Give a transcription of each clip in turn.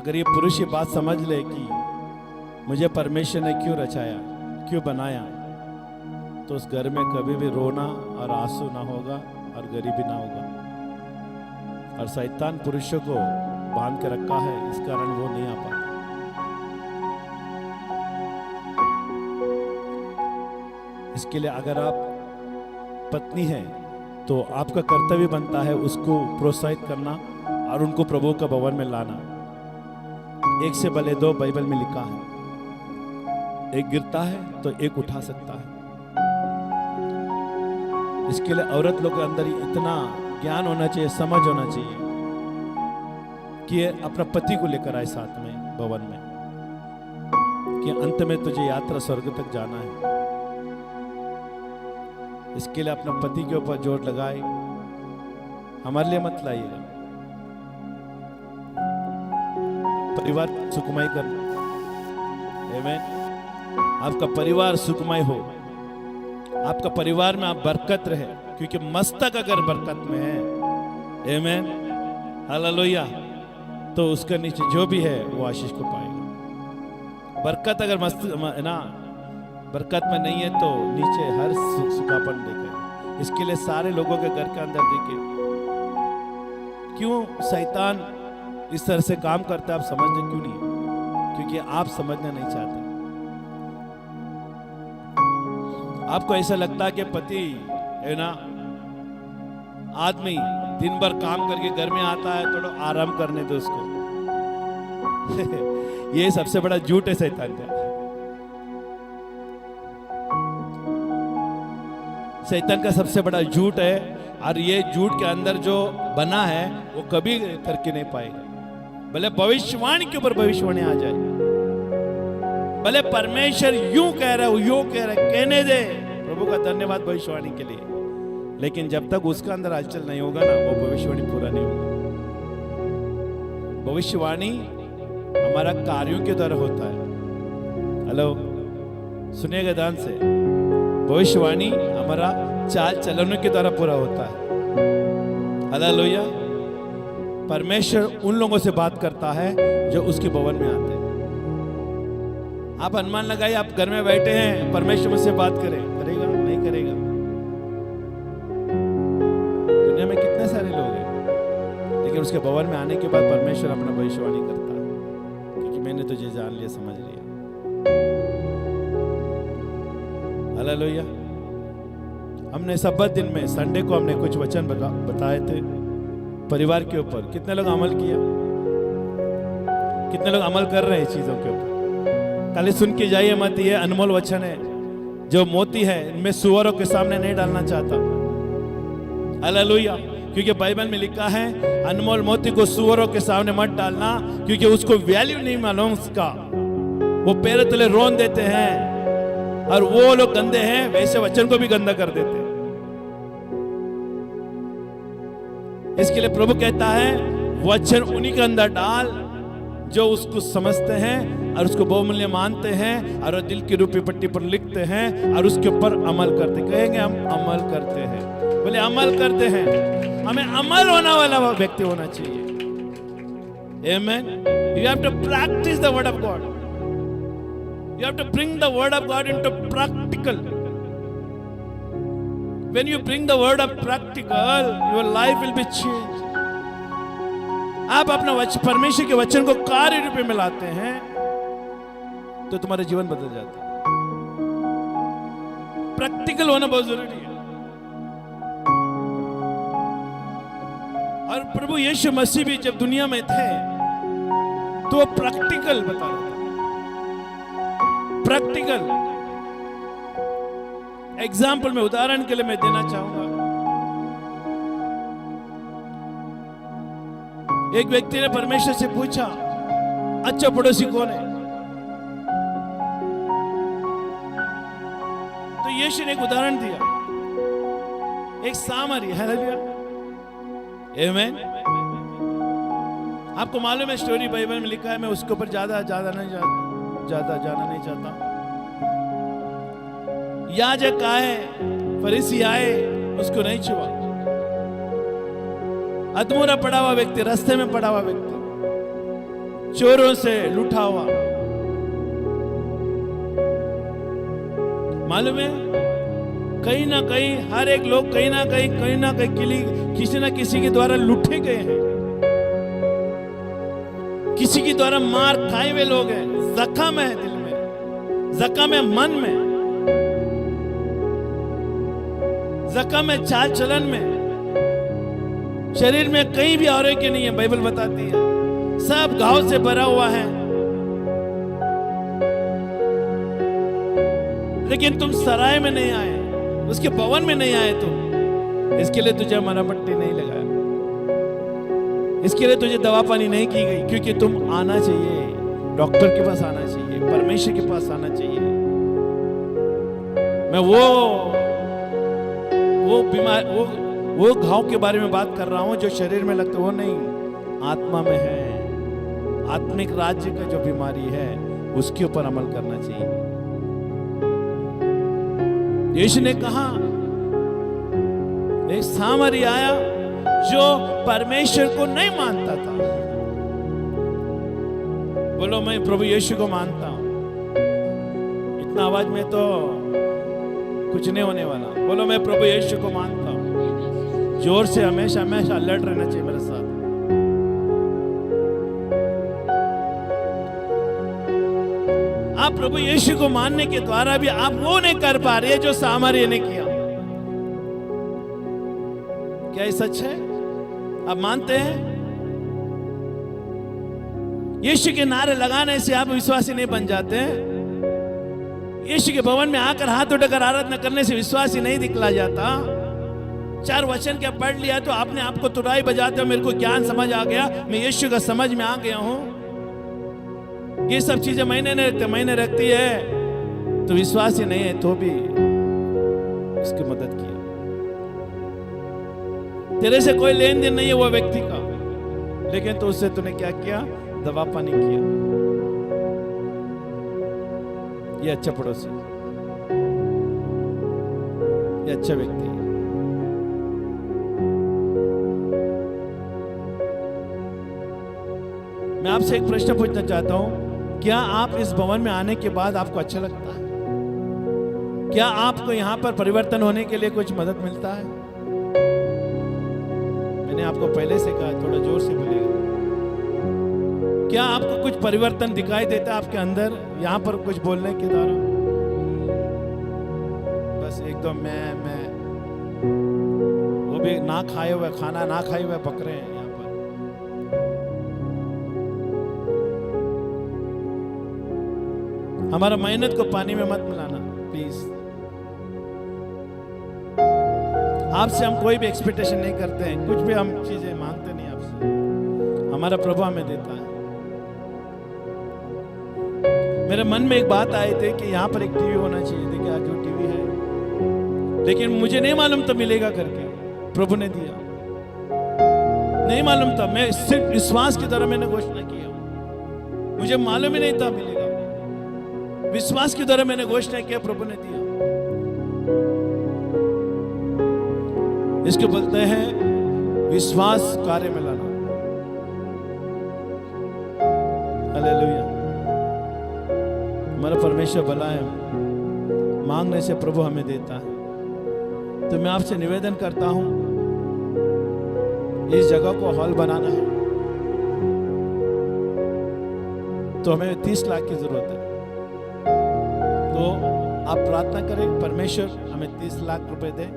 अगर ये पुरुष ये बात समझ ले कि मुझे परमेश्वर ने क्यों रचाया, क्यों बनाया, तो उस घर में कभी भी रोना और आंसू ना होगा और गरीबी ना होगा। और शैतान पुरुषों को बांध के रखा है, इस कारण वो नहीं आ पाता। इसके लिए अगर आप पत्नी हैं तो आपका कर्तव्य बनता है उसको प्रोत्साहित करना और उनको प्रभु का भवन में लाना। एक से भले दो बाइबल में लिखा है, एक गिरता है तो एक उठा सकता है। इसके लिए औरत लोग के अंदर इतना ज्ञान होना चाहिए, समझ होना चाहिए कि ये अपना पति को लेकर आए साथ में भवन में, कि अंत में तुझे यात्रा स्वर्ग तक जाना है। इसके लिए अपना पति के ऊपर जोर लगाए, हमारे लिए मत लाइएगा। परिवार सुखमय करना, आमीन। आपका परिवार सुखमय हो, आपका परिवार में आप बरकत रहे, क्योंकि मस्तक अगर बरकत में है, आमीन, हालेलुया, तो उसके नीचे जो भी है वो आशीष को पाएगा। बरकत अगर मस्त ना बरकत में नहीं है तो नीचे हर सुखापन देखेगा। इसके लिए सारे लोगों के घर के अंदर देखिए क्यों शैतान इस तरह से काम करता है, आप समझते क्यों नहीं? क्योंकि आप समझना नहीं चाहते। आपको ऐसा लगता है कि पति है ना, आदमी दिन भर काम करके घर में आता है, थोड़ा आराम करने दो उसको। ये सबसे बड़ा झूठ है शैतान का। शैतान का सबसे बड़ा झूठ है, और ये झूठ के अंदर जो बना है वो कभी तरक्की नहीं पाएगा। भले भविष्यवाणी के ऊपर भविष्यवाणी आ जाए, भले परमेश्वर यूं कह रहा है, यूं कह रहा है, कहने दे, प्रभु का धन्यवाद भविष्यवाणी के लिए। लेकिन जब तक उसका अंदर हलचल नहीं होगा ना, वो भविष्यवाणी पूरा नहीं होगा। भविष्यवाणी हमारा कार्यों के द्वारा होता है। हेलो, सुनिएगा ध्यान से। भविष्यवाणी हमारा चाल चलनों के द्वारा पूरा होता है। हालेलुया। परमेश्वर उन लोगों से बात करता है जो उसके भवन में आते हैं। आप अनुमान लगाइए, आप घर में बैठे हैं, परमेश्वर मुझसे बात करेगा नहीं करेगा? दुनिया में कितने सारे लोग हैं, लेकिन उसके भवन में आने के बाद परमेश्वर अपना भविष्यवाणी करता है, क्योंकि मैंने तुझे जान लिया, समझ लिया। हालेलुया। हमने सब्बत दिन में संडे को हमने कुछ वचन बताए थे परिवार के ऊपर। कितने लोग अमल किया? कितने लोग अमल कर रहे हैं चीजों के ऊपर? खाली सुन के जाइए मत, ये अनमोल वचन है, जो मोती है इनमें सुअरों के सामने नहीं डालना चाहता। हालेलुया। क्योंकि बाइबल में लिखा है अनमोल मोती को सुअरों के सामने मत डालना, क्योंकि उसको वैल्यू नहीं मालूम उसका। वो पैर तले रोन देते हैं, और वो लोग गंदे हैं, वैसे वचन को भी गंदा कर देते हैं। इसके लिए प्रभु कहता है वचन उन्हीं के अंदर डाल जो उसको समझते हैं और उसको बहुमूल्य मानते हैं, और दिल की रूपी पट्टी पर लिखते हैं और उसके ऊपर अमल करते। कहेंगे हम अमल करते हैं, बोले अमल करते हैं। हमें अमल होने वाला व्यक्ति होना चाहिए। आमेन। You have to practice the word of God. You have to bring the word of God into practical. When you bring the word of practical, your life will be changed. आप अपना परमेश्वर के वचन को कार्य रूप में लाते हैं तो तुम्हारा जीवन बदल जाता है। प्रैक्टिकल होना बहुत जरूरी है। और प्रभु यीशु मसीह भी जब दुनिया में थे तो वो प्रैक्टिकल बता रहे थे। प्रैक्टिकल एग्जाम्पल में, उदाहरण के लिए मैं देना चाहूंगा। एक व्यक्ति ने परमेश्वर से पूछा अच्छा पड़ोसी कौन है? तो यीशु ने एक उदाहरण दिया, एक सामरी। हालेलुया, आमेन। आपको मालूम है स्टोरी बाइबल में लिखा है, मैं उसके ऊपर ज्यादा जाना नहीं चाहता। याजक आए, फरीसी आए, उसको नहीं छुआ। अधमूरा पड़ा हुआ व्यक्ति, रास्ते में पड़ा हुआ व्यक्ति चोरों से लूटा हुआ। मालूम है, कहीं ना कहीं हर एक लोग कहीं ना कहीं किसी ना किसी के द्वारा लूटे गए हैं, किसी के द्वारा मार खाए हुए लोग हैं। जख्म है दिल में, जख्म है मन में, जख्म है चाल चलन में, शरीर में कहीं भी आरोग्य नहीं है। बाइबल बताती है सब घाव से भरा हुआ है। लेकिन तुम सराय में नहीं आए, उसके भवन में नहीं आए तुम। इसके लिए तुझे मरहमपट्टी नहीं लगाया, इसके लिए तुझे दवा पानी नहीं की गई, क्योंकि तुम आना चाहिए, डॉक्टर के पास आना चाहिए, परमेश्वर के पास आना चाहिए। मैं वो बीमार वो घाव के बारे में बात कर रहा हूं जो शरीर में लगता, वो नहीं, आत्मा में है। आत्मिक राज्य का जो बीमारी है उसके ऊपर अमल करना चाहिए। यीशु ने कहा, एक सामरी आया जो परमेश्वर को नहीं मानता था। बोलो मैं प्रभु यीशु को मानता हूं। इतना आवाज में तो कुछ नहीं होने वाला। बोलो मैं प्रभु यीशु को मानता हूं। जोर से हमेशा हमेशा अलर्ट रहना चाहिए मेरे साथ। आप प्रभु यीशु को मानने के द्वारा भी आप वो नहीं कर पा रहे जो सामरिया ने किया। क्या ये सच है? आप मानते हैं? यीशु के नारे लगाने से आप विश्वासी नहीं बन जाते हैं। यीशु के भवन में आकर हाथ उठाकर आराधना करने से विश्वासी नहीं दिखला जाता। 4 वचन क्या पढ़ लिया तो आपने आपको तुराई बजाते हो, मेरे को ज्ञान समझ आ गया, मैं यीशु का समझ में आ गया हूं। ये सब चीजें मैंने रखती है तो विश्वासी नहीं है तो भी उसकी मदद किया। तेरे से कोई लेन देन नहीं है वो व्यक्ति का, लेकिन तो उससे तूने क्या किया? दवा पानी किया। ये अच्छा पड़ोसी, ये अच्छा व्यक्ति है। मैं आपसे एक प्रश्न पूछना चाहता हूं, क्या आप इस भवन में आने के बाद आपको अच्छा लगता है? क्या आपको यहां पर परिवर्तन होने के लिए कुछ मदद मिलता है? मैंने आपको पहले से कहा, थोड़ा जोर से बोलिएगा। क्या आपको कुछ परिवर्तन दिखाई देता है आपके अंदर यहां पर कुछ बोलने के द्वारा? बस एकदम मैं वो भी ना खाए हुए खाना ना खाए हुए बकरे हैं यहां पर। हमारा मेहनत को पानी में मत मिलाना प्लीज। आपसे हम कोई भी एक्सपेक्टेशन नहीं करते हैं, कुछ भी हम चीजें मांगते नहीं आपसे, हमारा प्रभु हमें देता है। मेरे मन में एक बात आई थी कि यहाँ पर एक टीवी होना चाहिए। देखिए आज जो टीवी है, लेकिन मुझे नहीं मालूम था मिलेगा करके, प्रभु ने दिया। नहीं मालूम था, मैं सिर्फ विश्वास की तरह मैंने घोषणा किया, मुझे मालूम ही नहीं था मिलेगा। विश्वास की तरह मैंने घोषणा किया, प्रभु ने दिया। इसको बोलते हैं विश्वास कार्य में लाना। हालेलुया। हमारा परमेश्वर भला है, मांगने से प्रभु हमें देता है। तो मैं आपसे निवेदन करता हूं, इस जगह को हॉल बनाना है तो हमें 30 लाख की जरूरत है। तो आप प्रार्थना करें, परमेश्वर हमें 30 लाख रुपए दे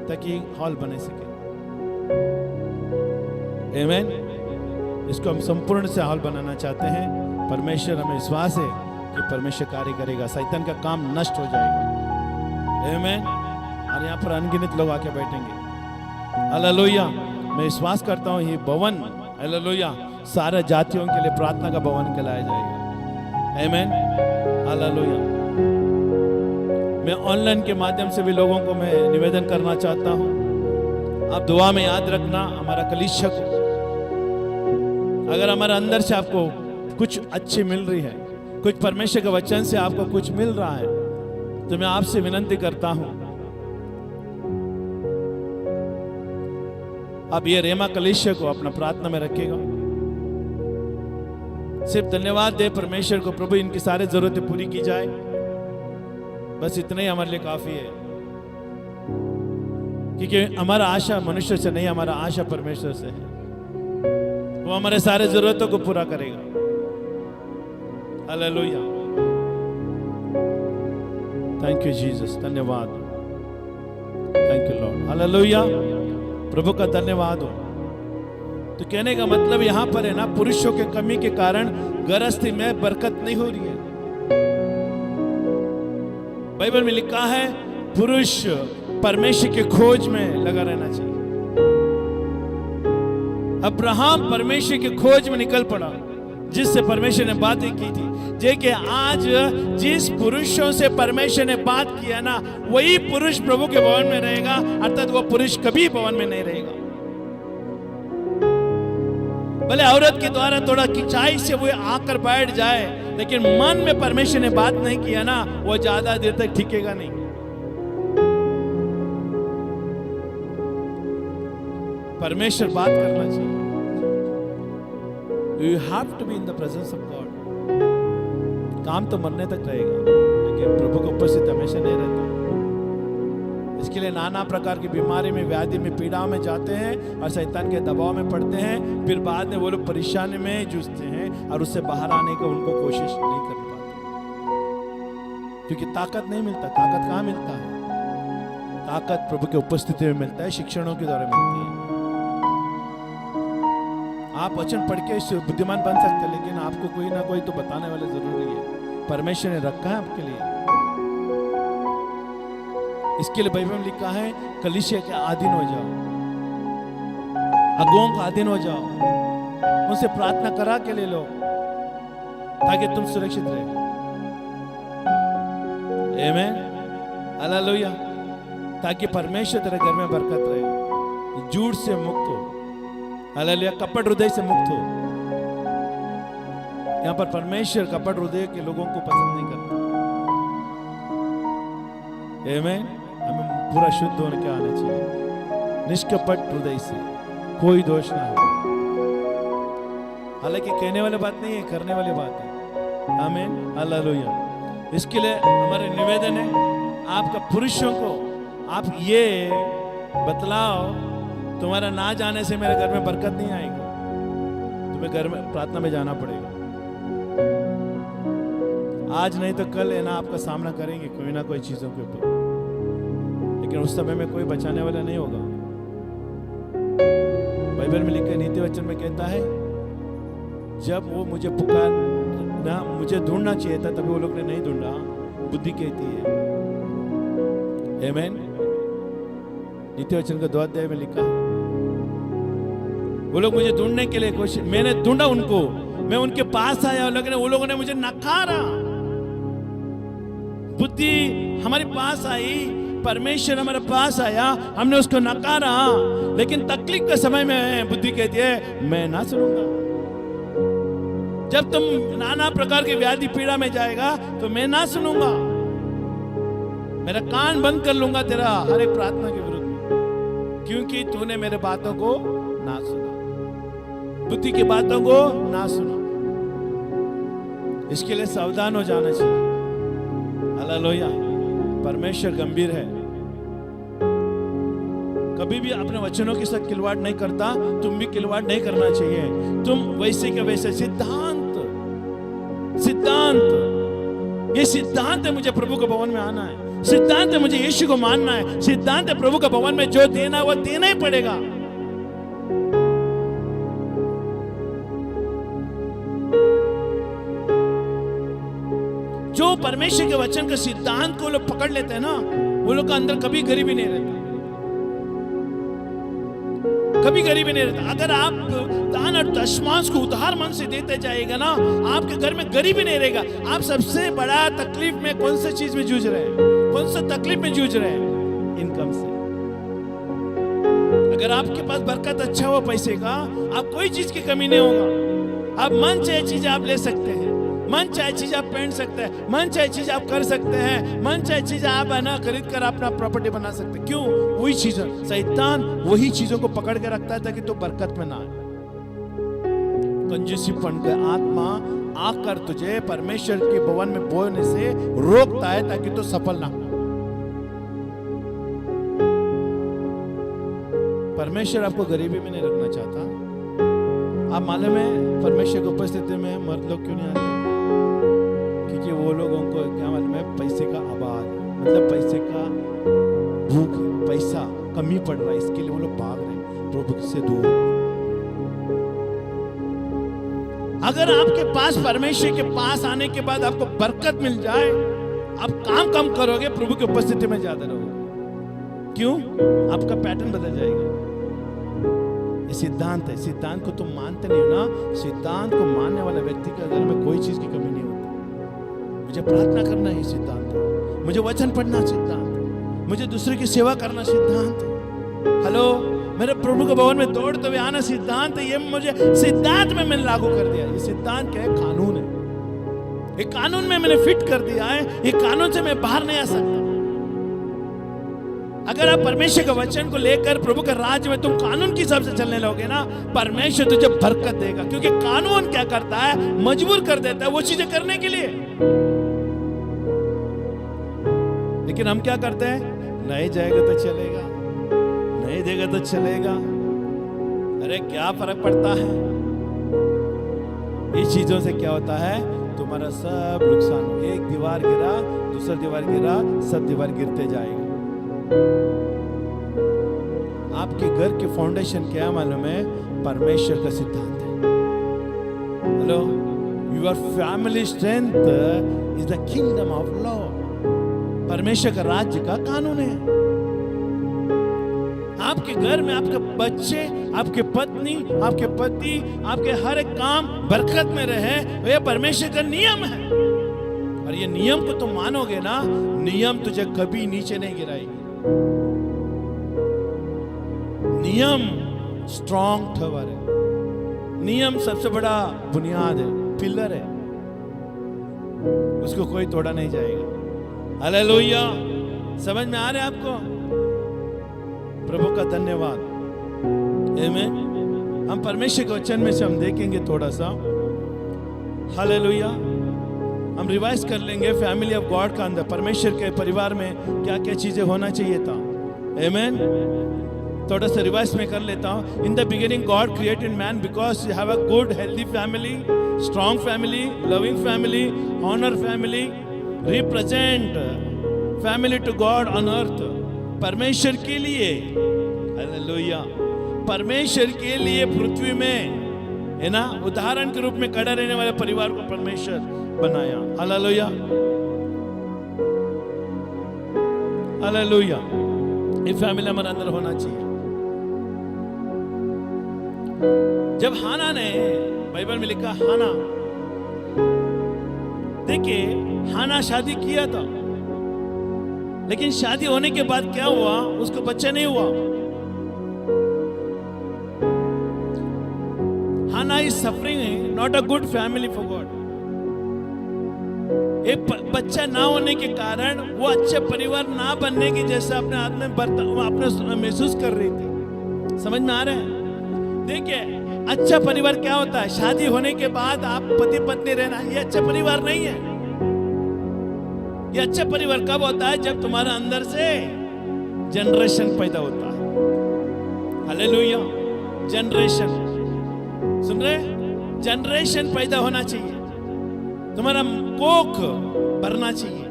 ताकि हॉल बने सके। आमीन। इसको हम संपूर्ण से हॉल बनाना चाहते हैं। परमेश्वर, हमें विश्वास है कि परमेश्वर कार्य करेगा, शैतान का काम नष्ट हो जाएगा। आमीन। और यहाँ पर अनगिनत लोग आके बैठेंगे। हालेलुया। मैं विश्वास करता हूँ ये भवन, हालेलुया, सारे जातियों के लिए प्रार्थना का भवन कहलाया जाएगा। आमीन। हालेलुया। मैं ऑनलाइन के माध्यम से भी लोगों को मैं निवेदन करना चाहता हूं, आप दुआ में याद रखना हमारा कलीसिया को। अगर हमारे अंदर से आपको कुछ अच्छी मिल रही है, कुछ परमेश्वर के वचन से आपको कुछ मिल रहा है, तो मैं आपसे विनती करता हूं, अब ये रेमा कलीसिया को अपना प्रार्थना में रखेगा। सिर्फ धन्यवाद दे परमेश्वर को, प्रभु इनकी सारी जरूरतें पूरी की जाए, बस इतना ही हमारे लिए काफी है। क्योंकि हमारा आशा मनुष्य से नहीं, हमारा आशा परमेश्वर से है। वो हमारे सारे जरूरतों को पूरा करेगा। हालेलुया, थैंक यू जीसस, धन्यवाद, थैंक यू लॉर्ड, हालेलुया, प्रभु का धन्यवाद हो। तो कहने का मतलब यहां पर है ना, पुरुषों के कमी के कारण गृहस्थी में बरकत नहीं हो रही है। बाइबल में लिखा है पुरुष परमेश्वर के खोज में लगा रहना चाहिए। अब्राहम परमेश्वर की खोज में निकल पड़ा, जिससे परमेश्वर ने बातें की थी। जे आज जिस पुरुषों से परमेश्वर ने बात किया ना, वही पुरुष प्रभु के भवन में रहेगा, अर्थात वो पुरुष कभी भवन में नहीं रहेगा। भले औरत के द्वारा थोड़ा खिंचाई से वो आकर बैठ जाए, लेकिन मन में परमेश्वर ने बात नहीं किया ना, वो ज्यादा देर तक टिकेगा नहीं। परमेश्वर बात करना चाहिए। You have to be in the presence of God. काम तो मरने तक रहेगा, लेकिन प्रभु की उपस्थिति हमेशा नहीं रहता। इसके लिए नाना प्रकार की बीमारी में, व्याधि में, पीड़ा में जाते हैं और शैतान के दबाव में पड़ते हैं। फिर बाद में वो लोग परेशानी में जूझते हैं और उससे बाहर आने का उनको कोशिश नहीं कर पाते, क्योंकि ताकत नहीं मिलता। ताकत कहाँ मिलता है? ताकत प्रभु की उपस्थिति में मिलता है, शिक्षणों के द्वारा मिलती है। आप वचन पढ़ के बुद्धिमान बन सकते हैं, लेकिन आपको कोई ना कोई तो बताने वाले जरूरी है। परमेश्वर ने रखा है आपके लिए। इसके लिए बाइबल में लिखा है कलीसिया के अधीन हो जाओ, अगुओं का अधीन हो जाओ, उनसे प्रार्थना करा के ले लो, ताकि तुम सुरक्षित रहे। आमीन, हालेलुया, ताकि परमेश्वर तेरे घर में बरकत रहे, झूठ से मुक्त हो, हालेलुया, कपट हृदय से मुक्त हो। यहाँ पर परमेश्वर कपट हृदय के लोगों को पसंद नहीं करता। आमीन, हमें पूरा शुद्ध होने के आना चाहिए, निष्कपट हृदय से, कोई दोष ना हो। हालांकि कहने वाली बात नहीं है, करने वाली बात है। आमीन, हालेलुया। इसके लिए हमारे निवेदन है, आपका पुरुषों को आप ये बतलाओ, तुम्हारा ना जाने से मेरे घर में बरकत नहीं आएगी, तुम्हें घर में प्रार्थना में जाना पड़ेगा। आज नहीं तो कल है ना, आपका सामना करेंगे कोई ना कोई चीजों के ऊपर, लेकिन उस समय में कोई बचाने वाला नहीं होगा। बाइबल में लिखा है, नीति वचन में कहता है, जब वो मुझे पुकार ना, मुझे ढूंढना चाहिए था, तभी वो लोग ने नहीं ढूंढा, बुद्धि कहती है। आमीन, नीति वचन का 2 अध्याय में लिखा है, वो लोग मुझे ढूंढने के लिए कोशिश, मैंने ढूंढा उनको, मैं उनके पास आया, वो लोगों ने मुझे नकारा। बुद्धि हमारे पास आई, परमेश्वर हमारे पास आया, हमने उसको नकारा, लेकिन तकलीफ के समय में बुद्धि कहती है मैं ना सुनूंगा। जब तुम नाना प्रकार के व्याधि पीड़ा में जाएगा तो मैं ना सुनूंगा, मेरा कान बंद कर लूंगा तेरा हर एक प्रार्थना के विरुद्ध, क्योंकि तूने मेरे बातों को ना सुना, बुद्धि की बातों को ना सुना। इसके लिए सावधान हो जाना चाहिए। हालेलुया, परमेश्वर गंभीर है, कभी भी अपने वचनों के साथ खिलवाड़ नहीं करता, तुम भी खिलवाड़ नहीं करना चाहिए। तुम वैसे के वैसे सिद्धांत, ये सिद्धांत है, मुझे प्रभु के भवन में आना है, सिद्धांत है मुझे यीशु को मानना है, सिद्धांत है प्रभु के भवन में जो देना वो देना ही पड़ेगा। जो परमेश्वर के वचन के सिद्धांत को लोग पकड़ लेते हैं ना, वो लोग का अंदर कभी गरीबी नहीं रहता, कभी गरीबी नहीं रहता। अगर आप दान और दशमांश को उधार मन से देते जाएगा ना, आपके घर में गरीबी नहीं रहेगा। आप सबसे बड़ा तकलीफ में कौन सी चीज में जूझ रहे हैं, कौन सा तकलीफ में जूझ रहे हैं? इनकम से। अगर आपके पास बरकत अच्छा हो पैसे का, आप कोई चीज की कमी नहीं होगा। आप मन चाहे चीज आप ले सकते हैं, मन चाहे चीज आप पहन सकते हैं, मन चाहे चीज आप कर सकते हैं, मन चाहे चीज आप है ना खरीद कर अपना प्रॉपर्टी बना सकते हैं। क्यों? वही चीज, शैतान वही चीजों को पकड़ के रखता है ताकि तो बरकत में ना आए। कंजूसीपन का आत्मा आकर तुझे परमेश्वर के भवन में बोलने से रोकता है ताकि तू सफल ना हो। परमेश्वर आपको गरीबी में नहीं रखना चाहता। आप मालूम है परमेश्वर की उपस्थिति में मर्द लोग क्यों नहीं आते? क्योंकि वो लोगों को क्या मालूम है, पैसे का अभाव, मतलब पैसे का भूख है, पैसा कमी पड़ रहा है, इसके लिए वो लोग भाग रहे हैं प्रभु से दूर। अगर आपके पास परमेश्वर के पास आने के बाद आपको बरकत मिल जाए, आप काम कम करोगे, प्रभु की उपस्थिति में ज्यादा रहोगे। क्यों? आपका पैटर्न बदल जाएगा। ये सिद्धांत है। सिद्धांत को तुम मानते नहीं हो ना, सिद्धांत को मानने वाला व्यक्ति के घर में कोई चीज की कमी नहीं होती। मुझे प्रार्थना करना ही सिद्धांत है, मुझे वचन पढ़ना सिद्धांत है, मुझे दूसरे की सेवा करना सिद्धांत है। हेलो, मेरे प्रभु के भवन में दौड़ते हुए आना सिद्धांत है। ये मुझे सिद्धांत में मैंने लागू कर दिया। ये सिद्धांत क्या है? कानून है। ये कानून में मैंने फिट कर दिया है। ये कानून से मैं बाहर नहीं आ सकता। अगर आप परमेश्वर के वचन को लेकर प्रभु के राज्य में तुम कानून के हिसाब से चलने लगोगे ना, परमेश्वर तुझे बरकत देगा। क्योंकि कानून क्या करता है? मजबूर कर देता है वो चीजें करने के लिए। लेकिन हम क्या करते हैं? नहीं जाएगा तो चलेगा, नहीं देगा तो चलेगा, अरे क्या फर्क पड़ता है। इस चीजों से क्या होता है? तुम्हारा सब नुकसान। एक दीवार गिरा, दूसरा दीवार गिरा, सब दीवार गिरते जाएगा। आपके घर की फाउंडेशन क्या मालूम है? परमेश्वर का सिद्धांत है। Hello, your family strength is the kingdom of law. परमेश्वर का राज्य का कानून है। आपके घर में आपके बच्चे, आपके पत्नी, आपके पति, आपके हर एक काम बरकत में रहे, यह परमेश्वर का नियम है। और ये नियम को तुम मानोगे ना, नियम तुझे कभी नीचे नहीं गिराएगी। नियम स्ट्रॉन्ग टावर है। नियम सबसे बड़ा बुनियाद है, पिलर है, उसको कोई तोड़ा नहीं जाएगा। हालेलुया। समझ में आ रहा है आपको? प्रभु का धन्यवाद। आमीन। हम परमेश्वर के वचन में से हम देखेंगे थोड़ा सा। हालेलुया। हम रिवाइज कर लेंगे फैमिली ऑफ गॉड का अंदर परमेश्वर के परिवार में क्या क्या चीजें होना चाहिए था। आमीन। थोड़ा सा रिवाइज में कर लेता हूं। In the beginning God created man because you have a good healthy family, strong family, loving family, honour family, represent family to God on earth. परमेश्वर के लिए, हालेलुया, परमेश्वर के लिए पृथ्वी में, है ना, उदाहरण के रूप में खड़ा रहने वाले परिवार को परमेश्वर बनाया। Hallelujah, hallelujah. ये फैमिली हमारे अंदर होना चाहिए। जब हाना ने, बाइबल में लिखा हाना, देखिए हाना शादी किया था, लेकिन शादी होने के बाद क्या हुआ? उसको बच्चा नहीं हुआ। Hannah is suffering not a good family for God. एक बच्चा ना होने के कारण वो अच्छे परिवार ना बनने की जैसा अपने हाथ में अपने महसूस कर रही थी। समझ में आ रहा है? देखिए, अच्छा परिवार क्या होता है? शादी होने के बाद आप पति पत्नी रहना, ये अच्छा परिवार नहीं है। ये अच्छा परिवार कब होता है? जब तुम्हारे अंदर से जनरेशन पैदा होता है। हालेलुया। जनरेशन, सुन रहे? जनरेशन पैदा होना चाहिए, तुम्हारा कोख भरना चाहिए।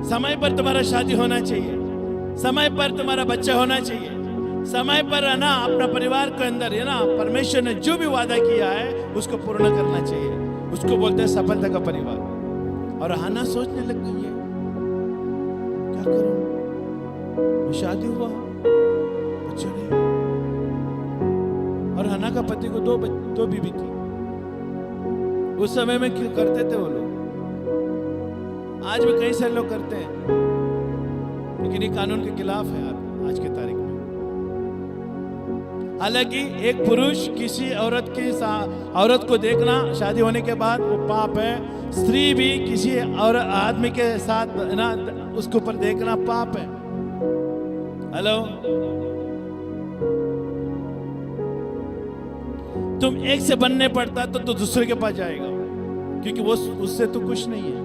समय पर तुम्हारा शादी होना चाहिए, समय पर तुम्हारा बच्चा होना चाहिए, समय पर, है ना, अपना परिवार के अंदर, है ना, परमेश्वर ने जो भी वादा किया है उसको पूर्ण करना चाहिए। उसको बोलते हैं सफलता का परिवार। और हाना सोचने लग गई है, क्या करूं? शादी हुआ, बच्चा नहीं। और हाना का पति को दो बीवी थी। उस समय में क्यों करते थे वो लोग? आज भी कई सारे लोग करते हैं, लेकिन ये कानून के खिलाफ है आज की तारीख में। हालांकि एक पुरुष किसी औरत को देखना शादी होने के बाद वो पाप है। स्त्री भी किसी और आदमी के साथ, ना, उसके ऊपर देखना पाप है। हेलो, तुम एक से बनने पड़ता तो दूसरे के पास जाएगा, क्योंकि वो उससे तो खुश नहीं है।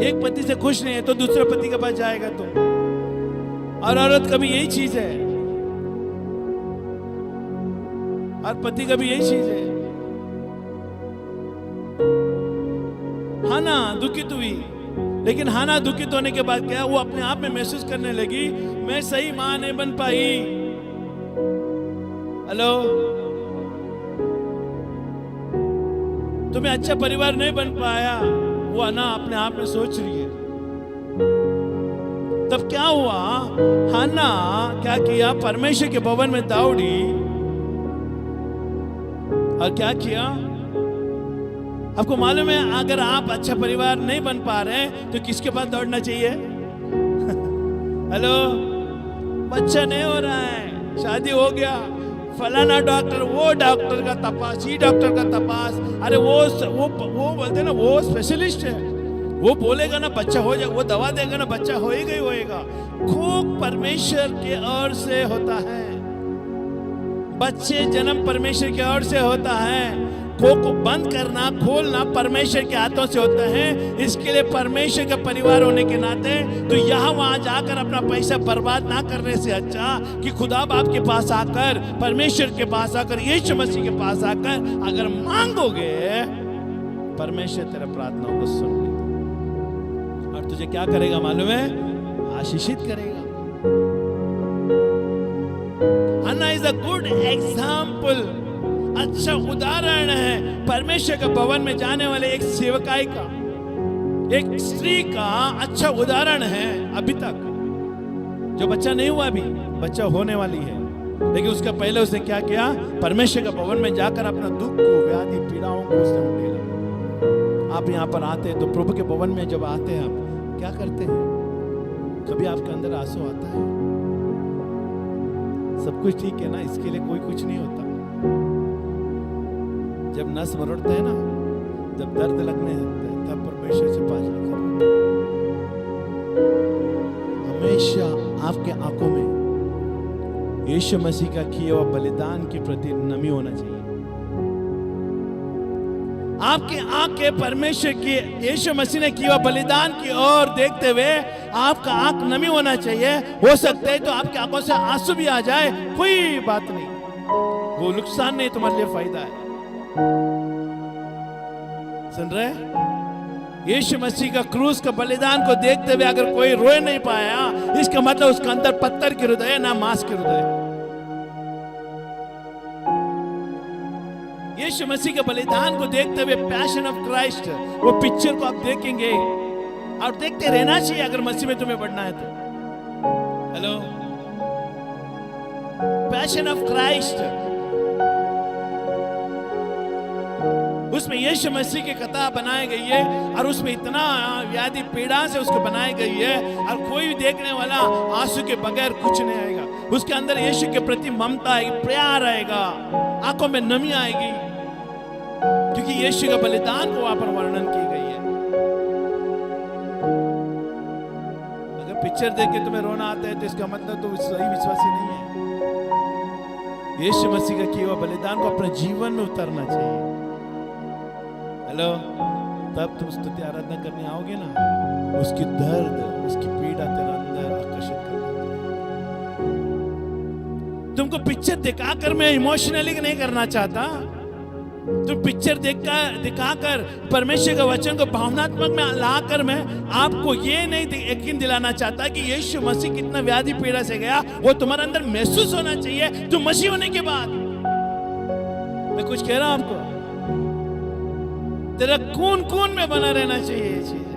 एक पति से खुश नहीं है तो दूसरे पति के पास जाएगा तुम। और औरत का भी यही चीज है, और पति का भी यही चीज है। हाना दुखित हुई, लेकिन हाना दुखित होने के बाद क्या, वो अपने आप में महसूस करने लगी मैं सही मां नहीं बन पाई। हेलो, तुम्हें अच्छा परिवार नहीं बन पाया, वो हाना अपने आप में सोच रही है। तब क्या हुआ, हाना क्या किया, परमेश्वर के भवन में दौड़ी और क्या किया। आपको मालूम है, अगर आप अच्छा परिवार नहीं बन पा रहे हैं तो किसके पास दौड़ना चाहिए? हेलो, बच्चा नहीं हो रहा है, शादी हो गया, फलाना डॉक्टर, वो डॉक्टर का तपास, ये डॉक्टर का तपास। अरे वो बोलते ना, वो स्पेशलिस्ट है, वो बोलेगा ना बच्चा हो जाए, वो दवा देगा ना बच्चा होएगा ही होएगा। खूब परमेश्वर के ओर से होता है, बच्चे जन्म परमेश्वर के ओर से होता है। को बंद करना खोलना परमेश्वर के हाथों से होता है। इसके लिए परमेश्वर का परिवार होने के नाते तो यहाँ वहां जाकर अपना पैसा बर्बाद ना करने से अच्छा कि खुदा बाप के पास आकर, परमेश्वर के पास आकर, यीशु मसीह के पास आकर अगर मांगोगे, परमेश्वर तेरे प्रार्थनाओं को सुन लेगा और तुझे क्या करेगा मालूम है? आशीषित करेगा। हन्ना इज अ गुड एग्जाम्पल, अच्छा उदाहरण है परमेश्वर के भवन में जाने वाले एक सेवकाई का, एक स्त्री का अच्छा उदाहरण है। अभी तक जो बच्चा नहीं हुआ, अभी बच्चा होने वाली है, लेकिन उसका पहले उसने क्या किया, परमेश्वर के भवन में जाकर अपना दुख को, व्याधि, पीड़ाओं को उसने उठेला। आप यहाँ पर आते हैं तो प्रभु के भवन में जब आते हैं आप क्या करते हैं? कभी आपके अंदर आंसू आता है? सब कुछ ठीक है ना, इसके लिए कोई कुछ नहीं होता। जब नस मरोड़ते हैं ना, जब दर्द लगने लगता है, तब परमेश्वर से प्रार्थना करो। हमेशा आपके आंखों में यीशु मसीह का किया हुआ बलिदान के प्रति नमी होना चाहिए। आपकी आंखें परमेश्वर की, यीशु मसीह ने किया हुआ बलिदान की ओर देखते हुए आपका आंख नमी होना चाहिए। हो सकता है तो आपकी आंखों से आंसू भी आ जाए, कोई बात नहीं, वो नुकसान नहीं, तुम्हारे लिए फायदा है। सुन रहे? यीशु मसीह का क्रूस का बलिदान को देखते हुए अगर कोई रोए नहीं पाया, इसका मतलब उसका अंदर पत्थर की हृदय ना मांस की हृदय। यीशु मसीह के बलिदान को देखते हुए पैशन ऑफ क्राइस्ट, वो पिक्चर को आप देखेंगे और देखते रहना चाहिए अगर मसीह में तुम्हें बढ़ना है तो। हेलो, पैशन ऑफ क्राइस्ट, उसमें यीशु मसीह की कथा बनाई गई है और उसमें इतना व्याधि पीड़ा से उसको बनाई गई है और कोई भी देखने वाला आंसू के बगैर कुछ नहीं आएगा। उसके अंदर यीशु के प्रति ममता आएगी, प्यार आएगा, आंखों में नमी आएगी, क्योंकि यीशु का बलिदान को वहां पर वर्णन की गई है। अगर पिक्चर देख के तुम्हें रोना आता है तो इसका मतलब तो सही विश्वासी नहीं है। यीशु मसीह का किया हुआ बलिदान को अपने जीवन में उतारना चाहिए। हेलो, तब तुम स्तुति आराधना करने आओगे ना, उसकी दर्द, उसकी पीड़ा तेरा अंदर आकर्षित कर। तुमको पिक्चर दिखाकर मैं इमोशनली नहीं करना चाहता, तुम पिक्चर दिखाकर परमेश्वर के वचन को भावनात्मक में लाकर मैं आपको ये नहीं यकीन दिलाना चाहता कि यीशु मसीह कितना व्याधि पीड़ा से गया, वो तुम्हारे अंदर महसूस होना चाहिए। तुम मसीह होने के बाद, मैं कुछ कह रहा हूं आपको, तेरा खून खून में बना रहना चाहिए ये चीज।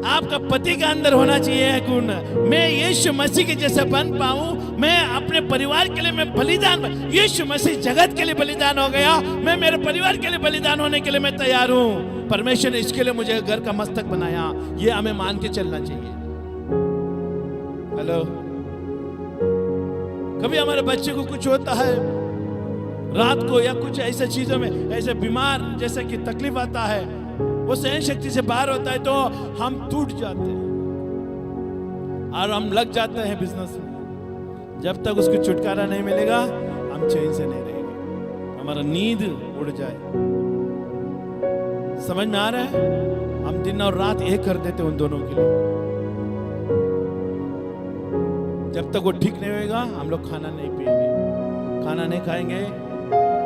आपका पति के अंदर होना चाहिए गुण, मैं यीशु मसीह के जैसा बन पाऊं, मैं अपने परिवार के लिए मैं बलिदान, यीशु मसीह जगत के लिए बलिदान हो गया, मैं मेरे परिवार के लिए बलिदान होने के लिए मैं तैयार हूं। परमेश्वर ने इसके लिए मुझे घर का मस्तक बनाया, ये हमें मान के चलना चाहिए। हेलो, कभी हमारे बच्चे को कुछ होता है रात को या कुछ ऐसे चीजों में, ऐसे बीमार जैसे कि तकलीफ आता है, वो सहन शक्ति से बाहर होता है तो हम टूट जाते हैं और हम लग जाते हैं बिजनेस में। जब तक उसको छुटकारा नहीं मिलेगा हम चैन से नहीं रहेंगे, हमारा नींद उड़ जाए। समझ में आ रहा है? हम दिन और रात एक कर देते उन दोनों के लिए। जब तक वो ठीक नहीं होगा हम लोग खाना नहीं पिएंगे, खाना नहीं खाएंगे,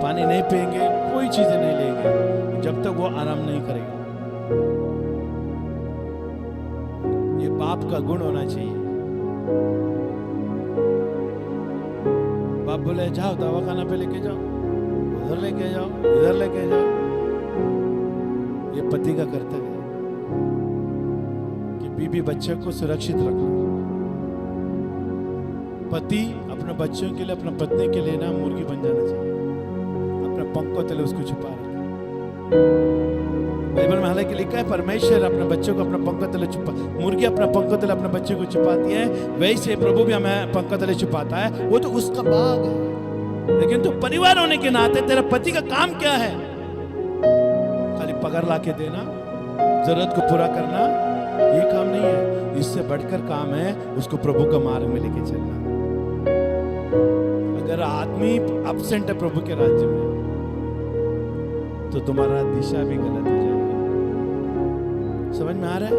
पानी नहीं पिएंगे, कोई चीजें नहीं लेंगे जब तक वो आराम नहीं करेगा। ये बाप का गुण होना चाहिए। बाप बोले जाओ दवा खाना पे लेके जाओ, उधर लेके जाओ, इधर लेके जाओ। ये पति का कर्तव्य है कि बीवी बच्चे को सुरक्षित रखना। पति अपने बच्चों के लिए, अपने पत्नी के लिए ना मुर्गी बन जाना चाहिए, अपने पंखों तले उसको छुपा रखे। बाइबल में हालांकि लिखा है परमेश्वर अपने बच्चों को अपने पंखों तले छुपा, मुर्गी अपने पंखों तले अपने बच्चे को छुपाती है, वैसे प्रभु भी हमें पंखों तले छुपाता है। वो तो उसका बाग है, लेकिन तू परिवार होने के नाते तेरा पति का काम क्या है? खाली पगार ला के देना, जरूरत को पूरा करना, ये काम नहीं है। इससे बढ़कर काम है उसको प्रभु का मार्ग में लेके चलना। अगर आदमी एब्सेंट है प्रभु के राज्य में तो तुम्हारा दिशा भी गलत हो जाएगी। समझ में आ रहा है?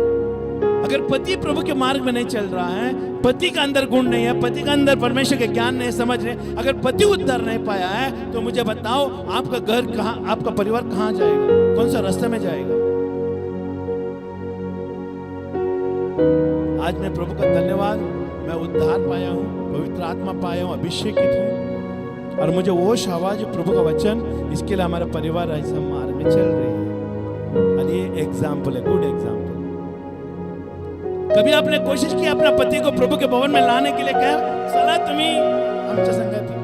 अगर पति प्रभु के मार्ग में नहीं चल रहा है, पति का अंदर गुण नहीं है, पति का अंदर परमेश्वर के ज्ञान नहीं समझ रहे, अगर पति उद्धार नहीं पाया है तो मुझे बताओ आपका घर कहां, आपका परिवार कहां जाएगा? कौन सा रास्ते में जाएगा? आज मैं प्रभु का धन्यवाद, मैं उद्धार पाया हूं, पवित्र आत्मा पाया हूं, अभिषेकित हूं, और मुझे वो शाबाश जो प्रभु का वचन, इसके लिए हमारा परिवार ऐसा मार्ग में चल रही है। और ये एग्जाम्पल है, गुड एग्जाम्पल। कभी आपने कोशिश की अपना पति को प्रभु के भवन में लाने के लिए? क्या सलाह तुम्ही आमच्या संगती,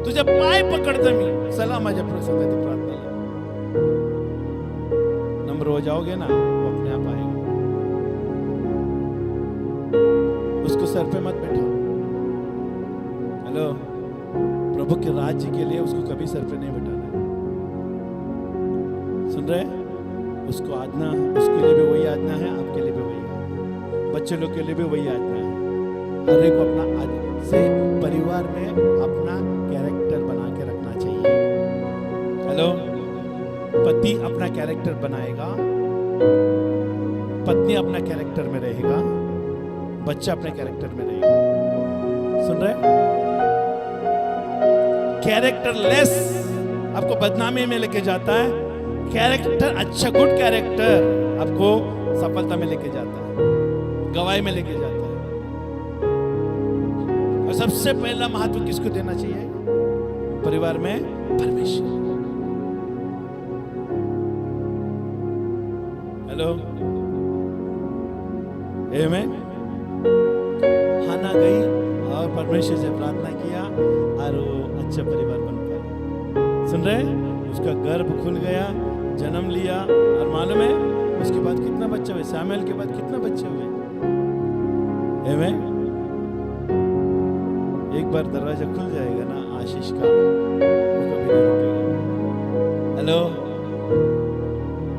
तुझे पाय पकडतो मी, चला माझ्या संगती प्रार्थना। नम्र हो जाओगे ना, वो अपने आप आएगा। उसको सर पे मत बैठाओ। हेलो, प्रभु के राज्य के लिए उसको कभी सर पे नहीं बैठाना है। सुन रहे? उसको आज्ञा, उसके लिए भी वही आज्ञा है, आपके लिए भी वही आज्ञा, बच्चे लोग के लिए भी वही आज्ञा है। हर एक को अपना आज्ञा से परिवार में अपना कैरेक्टर बना के रखना चाहिए। हेलो, पति अपना कैरेक्टर बनाएगा, पत्नी अपना कैरेक्टर में रहेगा, बच्चा अपने कैरेक्टर में रहेगा। सुन रहे? कैरेक्टरलेस आपको बदनामी में लेके जाता है, कैरेक्टर अच्छा, गुड कैरेक्टर आपको सफलता में लेके जाता है, गवाही में लेके जाता है। और सबसे पहला महत्व किसको देना चाहिए परिवार में? परमेश्वर। हेलो, आमेन। हाना गई और परमेश्वर से प्रार्थना किया और वो अच्छा परिवार बन पाया। सुन रहे? उसका गर्भ खुल गया, जन्म लिया, और मालूम है उसके बाद कितना बच्चा हुए? सामुएल के बाद कितना बच्चे हुए? आमेन। एक बार दरवाजा खुल जाएगा ना आशीष का, वो कभी नहीं रुकेगा। हेलो,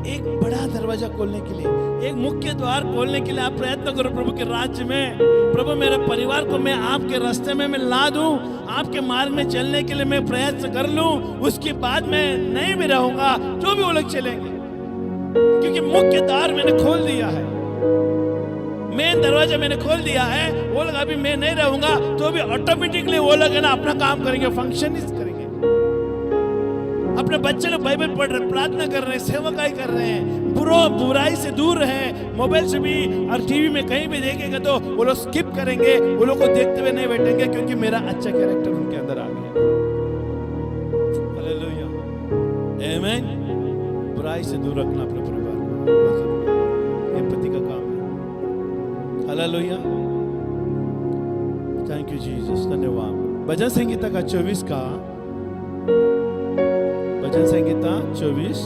एक बड़ा दरवाजा खोलने के लिए, एक मुख्य द्वार खोलने के लिए आप प्रयत्न करो प्रभु के राज्य में। प्रभु मेरे परिवार को मैं आपके रास्ते में मैं ला दूं, आपके मार्ग में चलने के लिए मैं प्रयत्न कर लूं, उसके बाद मैं नहीं भी रहूंगा, जो भी वो लोग चलेंगे, क्योंकि मुख्य द्वार मैंने खोल दिया है, मेन दरवाजा मैंने खोल दिया है। वो लोग अभी मैं नहीं रहूंगा तो भी ऑटोमेटिकली वो लोग है ना अपना काम करेंगे, फंक्शन करेंगे। अपने बच्चे लोग बाइबल पढ़ रहे, प्रार्थना कर रहे हैं, सेवकाई कर रहे हैं, बुराई से दूर रहे। मोबाइल से भी और टीवी में कहीं भी देखेंगे तो वो लोग स्किप करेंगे, वो लोग को देखते हुए नहीं बैठेंगे, क्योंकि मेरा अच्छा कैरेक्टर उनके अंदर आ गया। हालेलुया, आमेन। बुराई से दूर रखना अपने परिवार को, ये पति का काम है। हालेलुया, थैंक यू जीसस, धन्यवाद। भजन संगीता का 24 का, भजन संगीता 24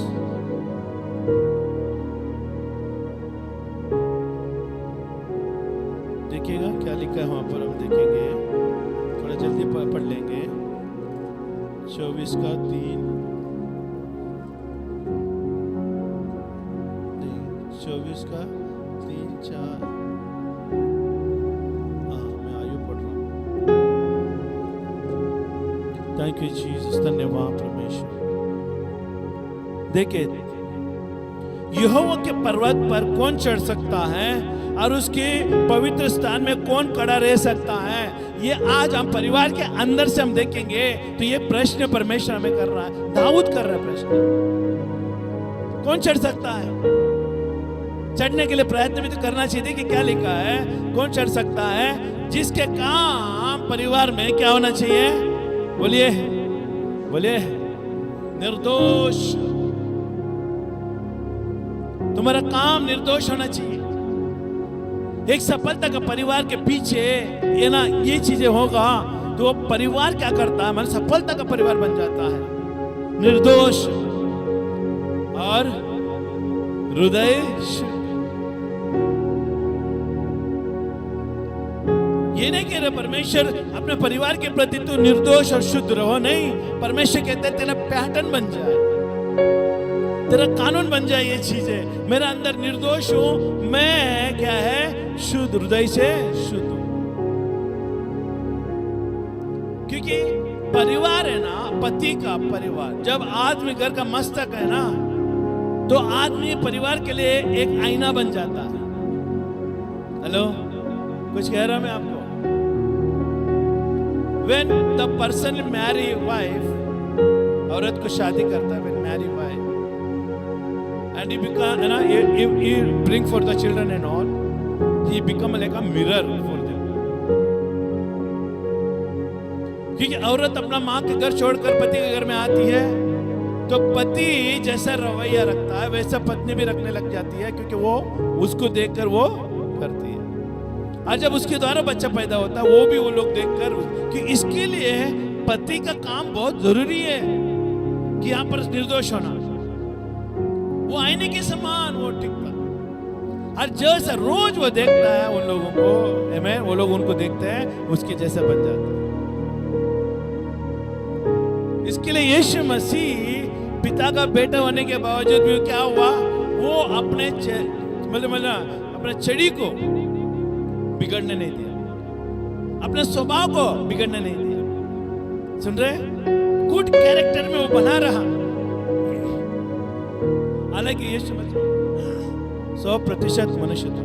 देखिएगा क्या लिखा है वहां पर, हम देखेंगे, थोड़ा जल्दी पढ़ लेंगे। 24 का 3, 24 का 3, 4, हाँ मैं आयु पढ़ रहा हूँ। थैंक यू जीसस, धन्यवाद परमेश्वर। देखिए, यहोवा के पर्वत पर कौन चढ़ सकता है और उसके पवित्र स्थान में कौन खड़ा रह सकता है, ये आज हम परिवार के अंदर से हम देखेंगे। तो ये प्रश्न परमेश्वर हमें कर रहा है, दाऊद कर रहा है प्रश्न, कौन चढ़ सकता है। चढ़ने के लिए प्रयत्न भी तो करना चाहिए कि क्या लिखा है, कौन चढ़ सकता है, जिसके काम परिवार में क्या होना चाहिए, बोलिए बोलिए, निर्दोष। तुम्हारा काम निर्दोष होना चाहिए। एक सफलता का परिवार के पीछे ये ना ये चीजें होगा तो परिवार क्या करता है, मतलब सफलता का परिवार बन जाता है, निर्दोष और हृदय। ये नहीं कह रहे परमेश्वर अपने परिवार के प्रति तू निर्दोष और शुद्ध रहो, नहीं। परमेश्वर कहते हैं तेरा पैटर्न बन जाए, तेरा कानून बन जाए ये चीजें। मेरा अंदर निर्दोष हूं मैं, क्या है, शुद्ध, हृदय से शुद्ध हूं। क्योंकि परिवार है ना, पति का परिवार, जब आदमी घर का मस्तक है ना, तो आदमी परिवार के लिए एक आईना बन जाता है। हेलो, कुछ कह रहा मैं आपको। When the person marry wife, औरत को शादी करता है, when marry wife, and he become, you know, he bring for the children and all, he become like a mirror for them. क्योंकि औरत अपना माँ के घर छोड़कर पति के घर में आती है, तो पति जैसा रवैया रखता है वैसा पत्नी भी रखने लग जाती है, क्योंकि वो उसको देखकर वो करती है। और जब उसके द्वारा बच्चा पैदा होता है, वो भी वो लोग देखकर, कि इसके लिए पति का काम बहुत जरूरी है कि यहाँ पर निर्दोष होना। वो आईने के समान वो टिकता, और जैसा रोज वो देखता है उन लोगों को, आमीन, वो लोग उनको देखते हैं, उसके जैसा बन जाता है। इसके लिए यीशु मसीह पिता का बेटा होने के बावजूद भी क्या हुआ, वो अपने अपने छड़ी को बिगड़ने नहीं दिया, अपने स्वभाव को बिगड़ने नहीं दिया। सुन रहे, गुड कैरेक्टर में वो बना रहा। हालांकि यीशु मसीह 100% मनुष्य था।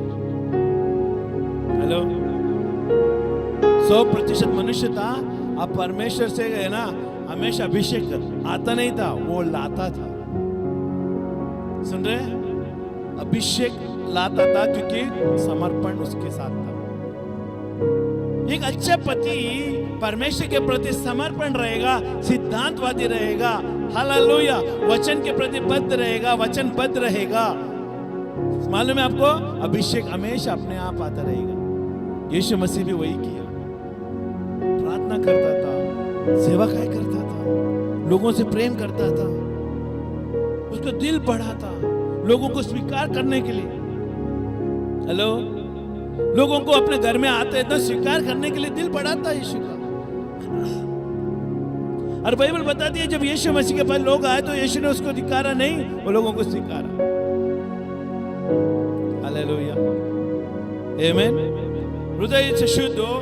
हेलो, 100% मनुष्य था। अब परमेश्वर से है ना हमेशा अभिषेक आता नहीं था, वो लाता था। सुन रहे, अभिषेक लाता था क्योंकि समर्पण उसके साथ था। एक अच्छा पति परमेश्वर के प्रति समर्पण रहेगा, सिद्धांतवादी रहेगा, हालेलुया, वचन के प्रति बद्ध रहेगा, वचनबद्ध रहेगा। मालूम है आपको, अभिषेक हमेशा अपने आप आता रहेगा। यीशु मसीह भी वही किया, प्रार्थना करता था, सेवकाई करता था, लोगों से प्रेम करता था, उसका दिल बढ़ा था लोगों को स्वीकार करने के लिए। हेलो, लोगों को अपने घर में आते हैं तो स्वीकार करने के लिए दिल बढ़ाता है यीशु का। और बाइबल बताती है जब यीशु मसीह के पास लोग आए तो यीशु ने उसको धिक्कारा नहीं, वो लोगों को स्वीकारा। हालेलुया, आमीन। हृदय से शुद्ध हो,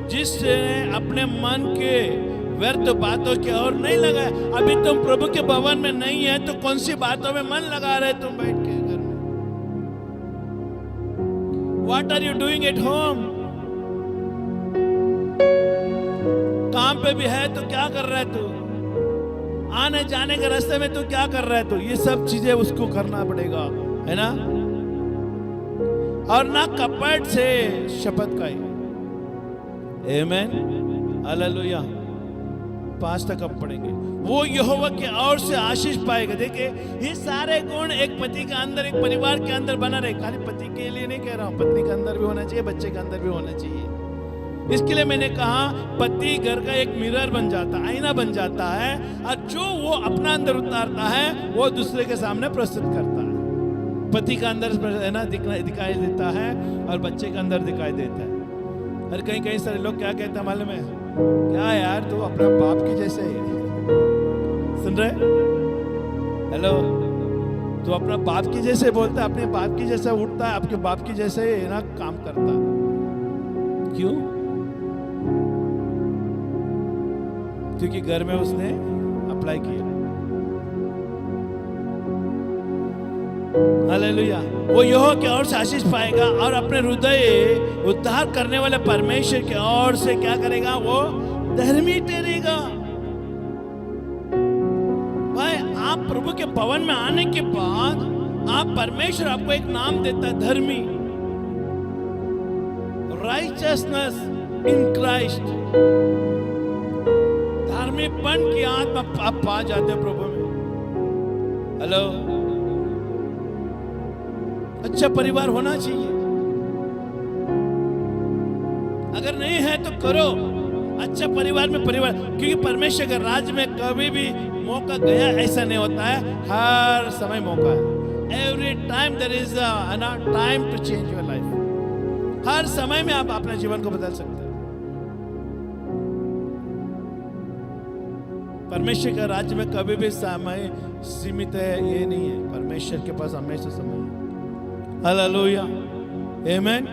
जिसने अपने मन के व्यर्थ बातों की ओर नहीं लगाया। अभी तुम प्रभु के भवन में नहीं है तो कौन सी बातों में मन लगा रहे तुम बैठ के घर में? What are you doing at home? काम पे भी है तो क्या कर रहा है तू? आने जाने के रास्ते में तू क्या कर रहा है तू? ये सब चीजें उसको करना पड़ेगा, है ना? और ना कपट से शपथ खाई। आमीन, हालेलुया। 5 तक हम पढ़ेंगे। वो यहोवा के ओर से आशीष पाएगा। देखिए, ये सारे गुण एक पति के अंदर, एक परिवार के अंदर बना रहे। खाली पति के लिए नहीं कह रहा हूं, पत्नी के अंदर भी होना चाहिए, बच्चे के अंदर भी होना चाहिए। इसके लिए मैंने कहा पति घर का एक मिरर बन जाता है, आईना बन जाता है, और जो वो अपना अंदर उतारता है वो दूसरे के सामने प्रस्तुत करता है। पति का अंदर है ना दिखाई देता है और बच्चे का अंदर दिखाई देता है। और कहीं कहीं सारे लोग क्या कहते हैं मालूम है? क्या यार तू अपना बाप की जैसे है। सुन रहे? हेलो, तू अपना बाप की जैसे बोलता है, अपने बाप की जैसा उठता है, आपके बाप की जैसे है ना काम करता है। क्यों? क्योंकि घर में उसने अप्लाई किया। हालेलुया। वो यहोवा की ओर से आशीष पाएगा और अपने हृदय उद्धार करने वाले परमेश्वर की ओर से क्या करेगा? वो धर्मी ठहरेगा। भाई, आप प्रभु के भवन में आने के बाद आप परमेश्वर आपको एक नाम देता है, धर्मी, राइचसनेस इन क्राइस्ट। धार्मिकपन की आत्मा आप पा जाते हो प्रभु में। हेलो, अच्छा परिवार होना चाहिए। अगर नहीं है तो करो अच्छा परिवार में परिवार, क्योंकि परमेश्वर के राज्य में कभी भी मौका गया ऐसा नहीं होता है, हर समय मौका है। Every time there is a time to change your life. हर समय में आप अपने जीवन को बदल सकते हैं। परमेश्वर का राज्य में कभी भी समय सीमित है ये नहीं है, परमेश्वर के पास हमेशा समय है। Hallelujah, amen.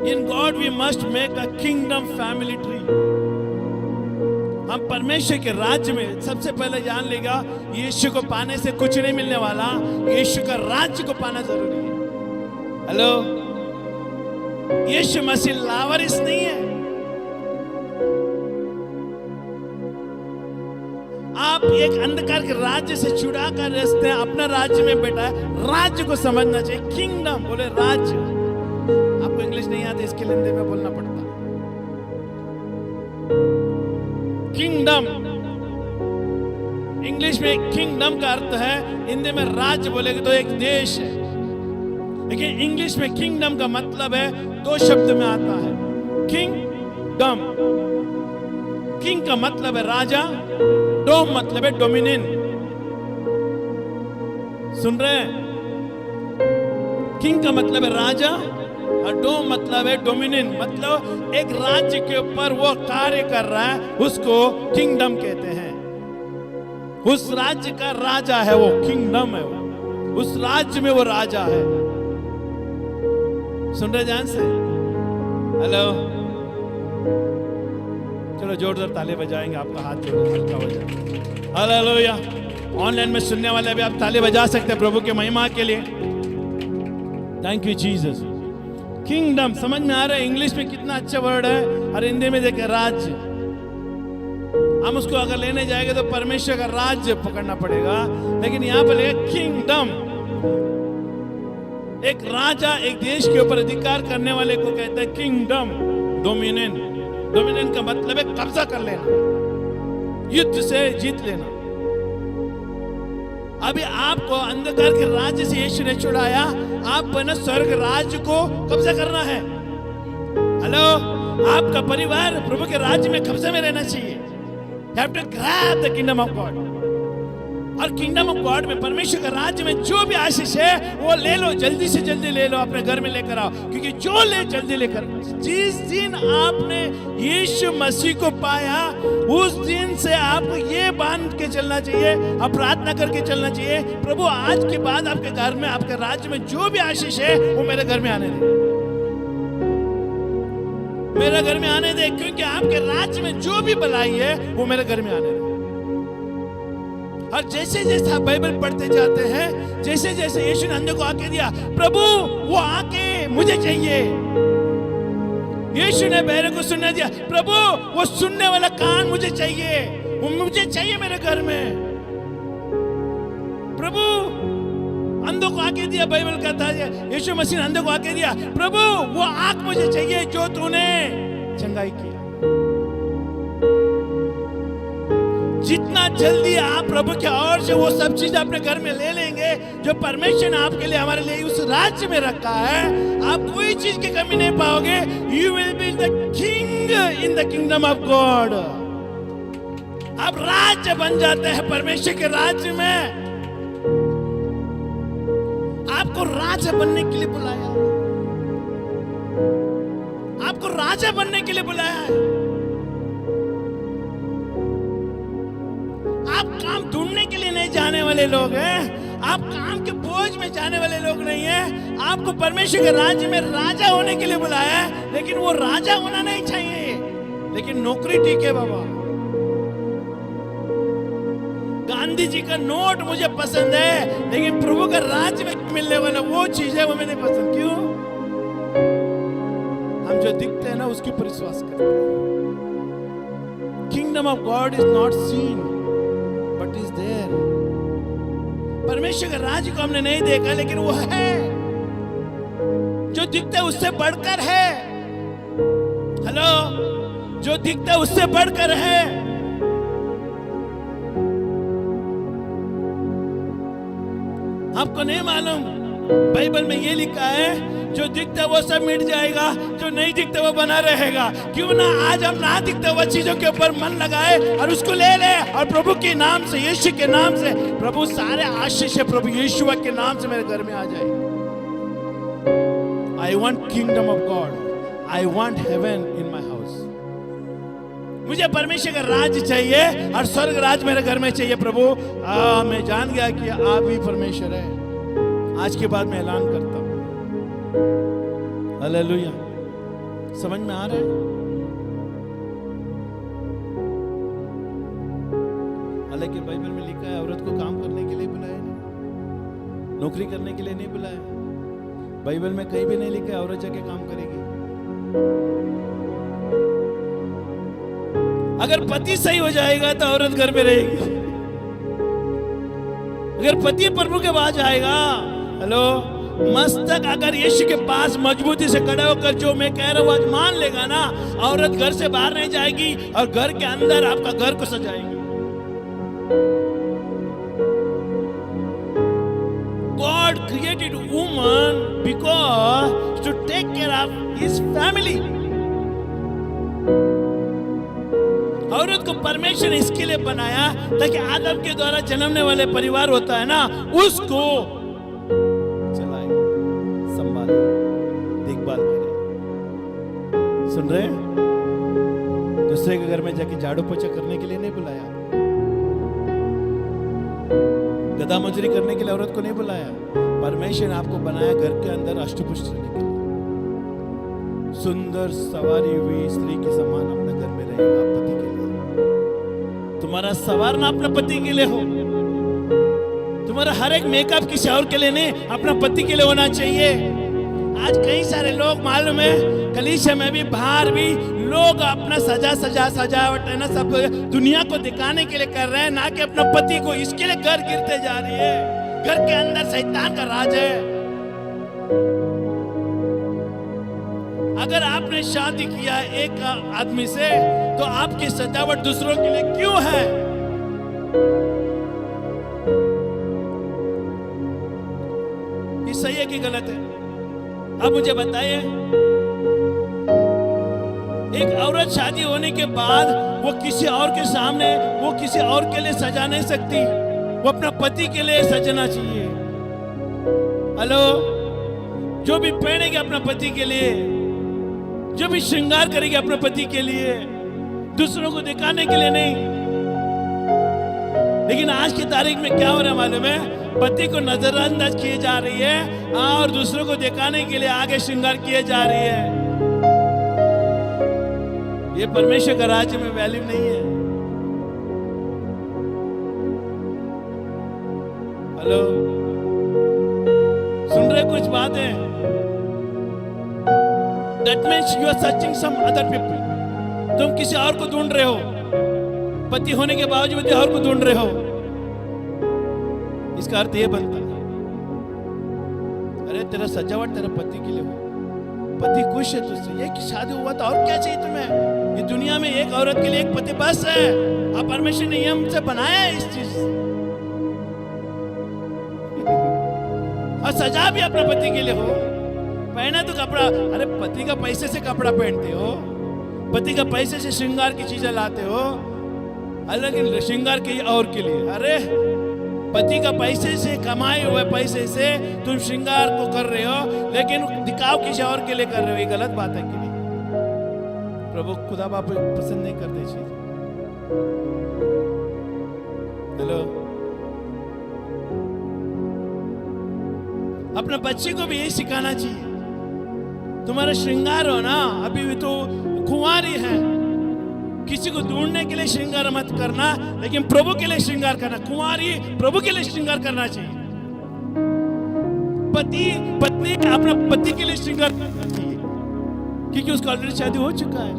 In God we must make a kingdom family tree. हम परमेश्वर के राज्य में सबसे पहले जान लेगा, यीशु को पाने से कुछ नहीं मिलने वाला, यीशु का राज्य को पाना जरूरी है। हेलो, यीशु मसीह लावारिस नहीं है। आप एक अंधकार के राज्य से छुड़ा कर रस्ते अपना राज्य में बैठा है। राज्य को समझना चाहिए। किंगडम बोले राज्य। आपको इंग्लिश नहीं आती, इसके लिए हिंदी में बोलना पड़ता। किंगडम, इंग्लिश में किंगडम का अर्थ है, हिंदी में राज्य बोलेगे तो एक देश है, लेकिन इंग्लिश में किंगडम का मतलब है, दो शब्द में आता है, किंगडम। किंग का मतलब है राजा, डोम मतलब है डोमिनियन। सुन रहे हैं? किंग का मतलब है राजा और डोम मतलब है डोमिनियन, मतलब एक राज्य के ऊपर वो कार्य कर रहा है, उसको किंगडम कहते हैं। उस राज्य का राजा है वो, किंगडम है वो, उस राज्य में वो राजा है। सुन रहे ध्यान से? हेलो, चलो जोरदार ताली बजाएंगे, आपका हाथ जोड़ हल्का हो जाए। हालेलुया। ऑनलाइन में सुनने वाले भी आप ताली बजा सकते हैं प्रभु के महिमा के लिए। Thank you Jesus. किंगडम समझ में आ रहा है? इंग्लिश में कितना अच्छा वर्ड है, और हिंदी में देखे राज्य। हम उसको अगर लेने जाएंगे तो परमेश्वर का राज्य पकड़ना पड़ेगा, लेकिन यहाँ पर लेगा किंगडम। एक राजा एक देश के ऊपर अधिकार करने वाले को कहते हैं किंगडम, डोमिनियन। डोमिनियन का मतलब है कब्जा कर लेना, युद्ध से जीत लेना। अभी आपको अंधकार के राज्य से यीशु ने छुड़ाया, आपको ना स्वर्ग राज्य को कब्जा करना है। हेलो, आपका परिवार प्रभु के राज्य में कब्जे में रहना चाहिए। You have to grab the kingdom of God। और किंगडम ऑफ गॉड में, परमेश्वर के राज्य में जो भी आशीष है वो ले लो, जल्दी से जल्दी ले लो, अपने घर में लेकर आओ, क्योंकि जो ले जल्दी लेकर। जिस दिन आपने यीशु मसीह को पाया, उस दिन से आपको ये बांध के चलना चाहिए और प्रार्थना करके चलना चाहिए, प्रभु आज के बाद आपके घर में, आपके राज्य में जो भी आशीष है वो मेरे घर में आने दे, मेरे घर में आने दे, क्योंकि आपके राज्य में जो भी भलाई है वो मेरे घर में आने दे। और जैसे जैसे आप बाइबल पढ़ते जाते हैं, जैसे जैसे यीशु ने अंधे को आके दिया, प्रभु वो आके मुझे चाहिए। यीशु ने बहरे को सुनने दिया, प्रभु वो सुनने वाला कान मुझे चाहिए, वो मुझे चाहिए मेरे घर में। प्रभु अंधों को आके दिया, बाइबल कहता है यीशु मसीह ने अंधे को आके दिया, प्रभु वो आंख मुझे चाहिए जो तूने चंगाई किया। जितना जल्दी आप प्रभु के ओर से वो सब चीज अपने घर में ले लेंगे जो परमेश्वर ने आपके लिए, हमारे लिए उस राज्य में रखा है, आप कोई चीज की कमी नहीं पाओगे। You will be the king in the kingdom of God. आप राज्य बन जाते हैं परमेश्वर के राज्य में। आपको राजा बनने के लिए बुलाया, आपको राजा बनने के लिए बुलाया है। आप काम ढूंढने के लिए नहीं जाने वाले लोग हैं, आप काम के बोझ में जाने वाले लोग नहीं हैं। आपको परमेश्वर के राज्य में राजा होने के लिए बुलाया है, लेकिन वो राजा होना नहीं चाहिए, लेकिन नौकरी ठीक है बाबा। गांधी जी का नोट मुझे पसंद है, लेकिन प्रभु का राज्य में मिलने वाला वो चीज है वो मुझे नहीं पसंद। क्यों? हम जो दिखते हैं ना उसके ऊपर विश्वास करते हैं। Kingdom of God is not seen but is there. परमेश्वर का राज्य को हमने नहीं देखा, लेकिन वो है। जो दिखता है उससे बढ़कर है। हेलो, जो दिखता है उससे बढ़कर है। आपको नहीं मालूम? बाइबल में ये लिखा है, जो दिखता है वो सब मिट जाएगा, जो नहीं दिखता वो बना रहेगा। क्यों ना आज हम ना दिखते हुए चीजों के ऊपर मन लगाए और उसको ले ले, और प्रभु के नाम से, यीशु के नाम से, प्रभु सारे आशीष है प्रभु यीशु के नाम से मेरे घर में आ जाए। I want kingdom of God, I want heaven in my house. मुझे परमेश्वर का राज चाहिए और स्वर्ग राज मेरे घर में चाहिए। प्रभु मैं जान गया कि आप ही परमेश्वर है। आज के बाद मैं ऐलान करता हूं। हालेलुया। समझ में आ रहा है? हालांकि बाइबल में लिखा है औरत को काम करने के लिए बुलाया नहीं, नौकरी करने के लिए नहीं बुलाया। बाइबल में कहीं भी नहीं लिखा है औरत जाके काम करेगी। अगर पति सही हो जाएगा तो औरत घर में रहेगी। अगर पति प्रभु के पास जाएगा, हेलो, मस्तक अगर यीशु के पास मजबूती से खड़े होकर जो मैं कह रहा हूं आज मान लेगा ना, औरत घर से बाहर नहीं जाएगी और घर के अंदर आपका घर को सजाएगी। God created woman because to take care of his family. औरत को परमेश्वर ने इसके लिए बनाया ताकि आदम के द्वारा जन्मने वाले परिवार होता है ना, उसको चलाए, संभाले, देखभाल करे। सुन रहे? दूसरे के घर में जाके झाड़ू पोछा करने के लिए नहीं बुलाया, गधा मजूरी करने के लिए औरत को नहीं बुलाया। परमेश्वर ने आपको बनाया घर के अंदर अष्टपुष्ट रहने के लिए। सुंदर सवारी हुई स्त्री के समान अपने घर में रहेगा पति के लिए। तुम्हारा सवारना अपने पति के लिए हो। तुम्हारा हर एक मेकअप किसी और के लिए नहीं, अपना पति के लिए होना चाहिए। आज कई सारे लोग मालूम है, कलीसिया में भी बाहर भी लोग अपना सजावट है ना, सब दुनिया को दिखाने के लिए कर रहे हैं, ना कि अपना पति को। इसके लिए घर गिरते जा रही है। घर के अंदर शैतान का राज है। अगर आपने शादी किया एक आदमी से, तो आपकी सजावट दूसरों के लिए क्यों है? ये सही है कि गलत है? अब मुझे बताइए, एक औरत शादी होने के बाद वो किसी और के सामने, वो किसी और के लिए सजा नहीं सकती। वो अपना पति के लिए सजना चाहिए। हेलो, जो भी पहनेगी अपना पति के लिए, जो भी श्रृंगार करेगी अपने पति के लिए, दूसरों को दिखाने के लिए नहीं। लेकिन आज की तारीख में क्या हो रहा है मालूम है? पति को नजरअंदाज किए जा रही है और दूसरों को दिखाने के लिए आगे श्रृंगार किए जा रही है। ये परमेश्वर का राज्य में वैल्यू नहीं है। हेलो, सुन रहे कुछ बातें? That means you are searching some other people. तुम किसी और को ढूंढ रहे हो, पति होने के बावजूद और को ढूंढ रहे हो। इसका अर्थ ये बनता है, अरे तेरा सजावट तेरे पति के लिए हो, पति खुश है तुझसे, ये की शादी हुआ तो और क्या चाहिए तुम्हें? ये दुनिया में एक औरत के लिए एक पति बस है। आप परमेश्वर ने नियम से बनाया है इस चीज, और सजा भी अपने पति के लिए हो। पहना तो कपड़ा, अरे पति का पैसे से कपड़ा पहनते हो, पति का पैसे से श्रृंगार की चीजें लाते हो, अलग श्रृंगार के और के लिए। अरे पति का पैसे से कमाए हुए पैसे से तुम श्रृंगार को कर रहे हो, लेकिन दिखाव किसी और के लिए कर रहे हो। ये गलत बात है कि नहीं? प्रभु खुदा बाप पसंद नहीं करते चीज। हेलो, अपने बच्चे को भी यही सिखाना चाहिए। तुम्हारा श्रृंगार हो ना, अभी भी तो कुंवारी है, किसी को ढूंढने के लिए श्रृंगार मत करना, लेकिन प्रभु के लिए श्रृंगार करना। कुंवारी प्रभु के लिए श्रृंगार करना चाहिए। पति पत्नी अपना पति के लिए श्रृंगार करना चाहिए, क्योंकि उसका ऑलरेडी शादी हो चुका है।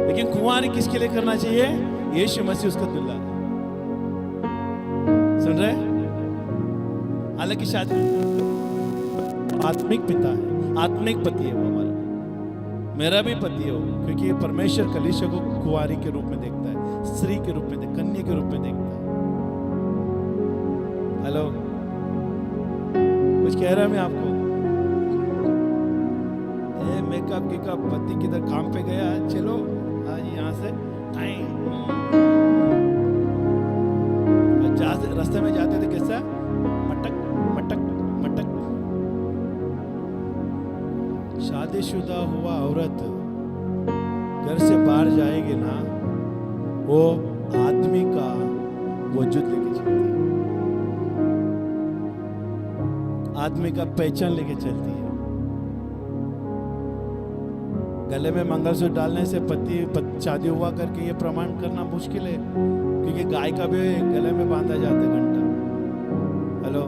लेकिन कुंवारी किसके लिए करना चाहिए? यीशु मसीह उसका दुल्हा है। सुन रहे? हालांकि शादी आत्मिक पिता है, आत्मिक पति है वो हमारा। मेरा भी पति है वो, क्योंकि परमेश्वर कलीसिया को कुंवारी के रूप में देखता है, स्त्री के रूप में, कन्या के रूप में देखता है। हेलो, कुछ कह रहा मैं आपको? मेकअप का पति किधर काम पे गया, चलो आज यहाँ से रास्ते में जाते थे कैसा मटक मटक मटक। शादीशुदा हुआ औरत घर से बाहर जाएगी ना, वो आदमी का वजूद लेके चलती है, आदमी का पहचान लेके चलती है। गले में मंगलसूत्र डालने से पति शादी हुआ करके ये प्रमाण करना मुश्किल है, क्योंकि गाय का भी गले में बांधा जाता है घंटा। हेलो,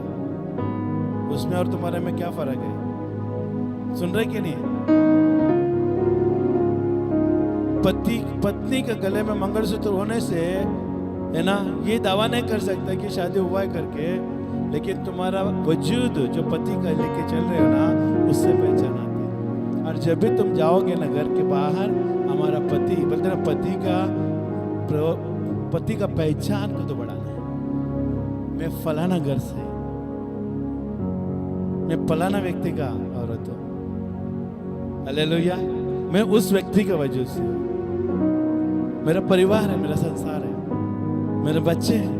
उसमें और तुम्हारे में क्या फर्क है? सुन रहे कि नहीं? पत्नी के गले में मंगलसूत्र होने से है ना, ये दावा नहीं कर सकता कि शादी हुआ है करके, लेकिन तुम्हारा वजूद जो पति का लेके चल रहे हो ना, उससे पहचान आती है। और जब भी तुम जाओगे ना घर के बाहर, हमारा पति बोलते ना, पति का पहचान को तो बढ़ाना है। मैं फलाना घर से, मैं फलाना व्यक्ति का औरत हूं, हालेलुया। मैं उस व्यक्ति का वजह से, मेरा परिवार है, मेरा संसार है, मेरे बच्चे हैं।